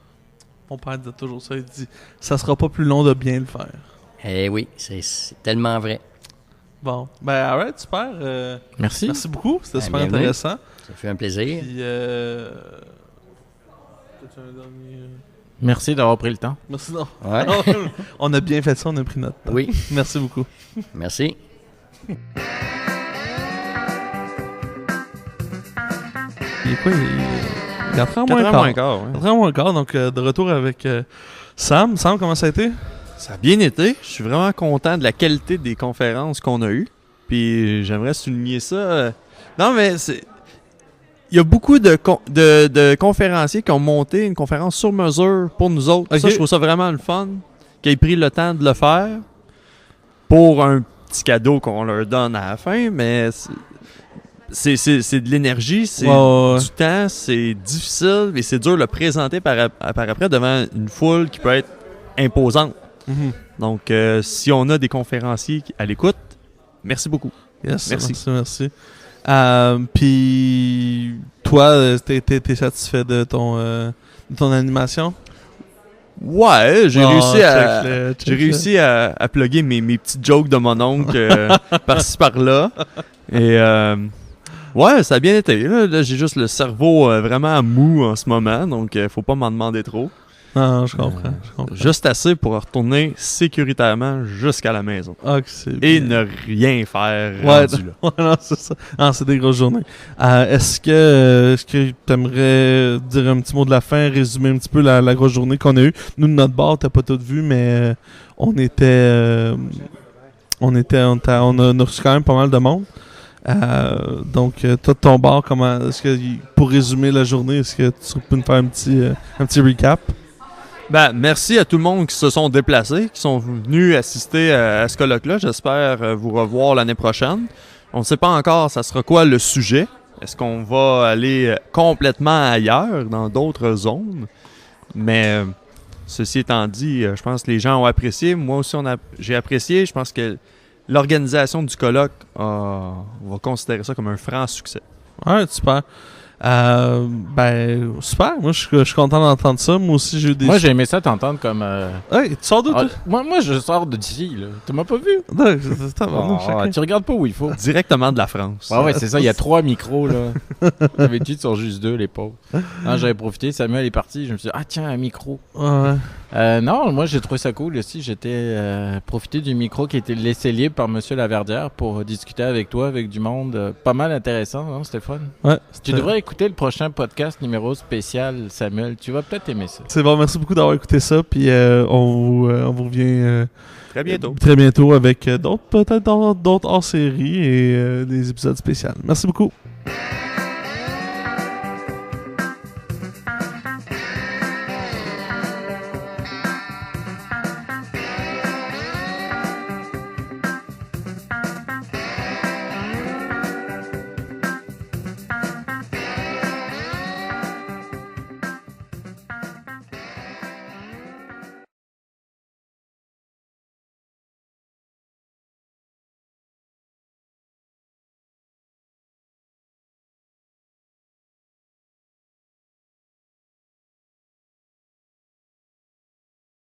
Mon père dit toujours ça, il dit « Ça sera pas plus long de bien le faire. » Eh oui, c'est tellement vrai. Bon, ben alright, super. Merci. Merci beaucoup, c'était super intéressant. Ça fait un plaisir. Puis, as-tu un dernier... Merci d'avoir pris le temps. Merci. Non. Ouais. On a bien fait ça, on a pris notre temps. Oui. Merci beaucoup. Merci. Il est quoi? Il est 4h moins quart. 4h moins quart, donc de retour avec Sam. Sam, comment ça a été? Ça a bien été. Je suis vraiment content de la qualité des conférences qu'on a eues. Puis j'aimerais souligner ça. Non, mais il y a beaucoup de conférenciers qui ont monté une conférence sur mesure pour nous autres. Okay. Ça, je trouve ça vraiment le fun. Qu'ils aient pris le temps de le faire pour un petit cadeau qu'on leur donne à la fin, mais c'est de l'énergie, c'est du temps, c'est difficile et c'est dur de le présenter par après devant une foule qui peut être imposante. Mm-hmm. Donc, si on a des conférenciers à l'écoute, merci beaucoup. Yes, merci. Puis, toi, t'es satisfait de ton animation? Ouais, j'ai réussi à plugger mes petites jokes de mon oncle par-ci par-là. Et ouais, ça a bien été. Là, j'ai juste le cerveau vraiment mou en ce moment, donc faut pas m'en demander trop. Non, je comprends. Juste assez pour retourner sécuritairement jusqu'à la maison. Ah, que c'est Et bien. ne rien faire Ouais, rendu là. ouais, non, c'est ça. Non, c'est des grosses journées. Est-ce que tu aimerais dire un petit mot de la fin, résumer un petit peu la grosse journée qu'on a eue? Nous, de notre bord, t'as pas tout vu, mais on a reçu quand même pas mal de monde. Donc, toi, de ton bord, pour résumer la journée, est-ce que tu peux nous faire un petit recap? Ben, merci à tout le monde qui se sont déplacés, qui sont venus assister à ce colloque-là. J'espère vous revoir l'année prochaine. On ne sait pas encore ça sera quoi le sujet. Est-ce qu'on va aller complètement ailleurs, dans d'autres zones? Mais ceci étant dit, je pense que les gens ont apprécié. Moi aussi, j'ai apprécié. Je pense que l'organisation du colloque, on va considérer ça comme un franc succès. Ouais, super. Super. Moi, je suis content d'entendre ça. Moi aussi, j'ai eu des... Moi, j'ai aimé ça t'entendre comme... Hey, tu sors d'où, toi? Moi, je sors d'ici, là. Tu m'as pas vu? Non, Tu regardes pas où il faut. Directement de la France. Ouais, c'est ça. Il y a 3 micros, là. D'habitude, ils sont juste 2, les pauvres. Non, j'avais profité. Samuel est parti. Je me suis dit, tiens, un micro. Ouais. Non, moi, j'ai trouvé ça cool aussi. J'étais profité du micro qui était laissé libre par Monsieur Laverdière pour discuter avec toi, avec du monde. Pas mal intéressant, non, Stéphane? Ouais. Tu devrais écouter le prochain podcast numéro spécial, Samuel. Tu vas peut-être aimer ça. C'est bon, merci beaucoup d'avoir écouté ça. Puis on vous revient Très bientôt. Très bientôt avec d'autres hors-série et des épisodes spéciaux. Merci beaucoup.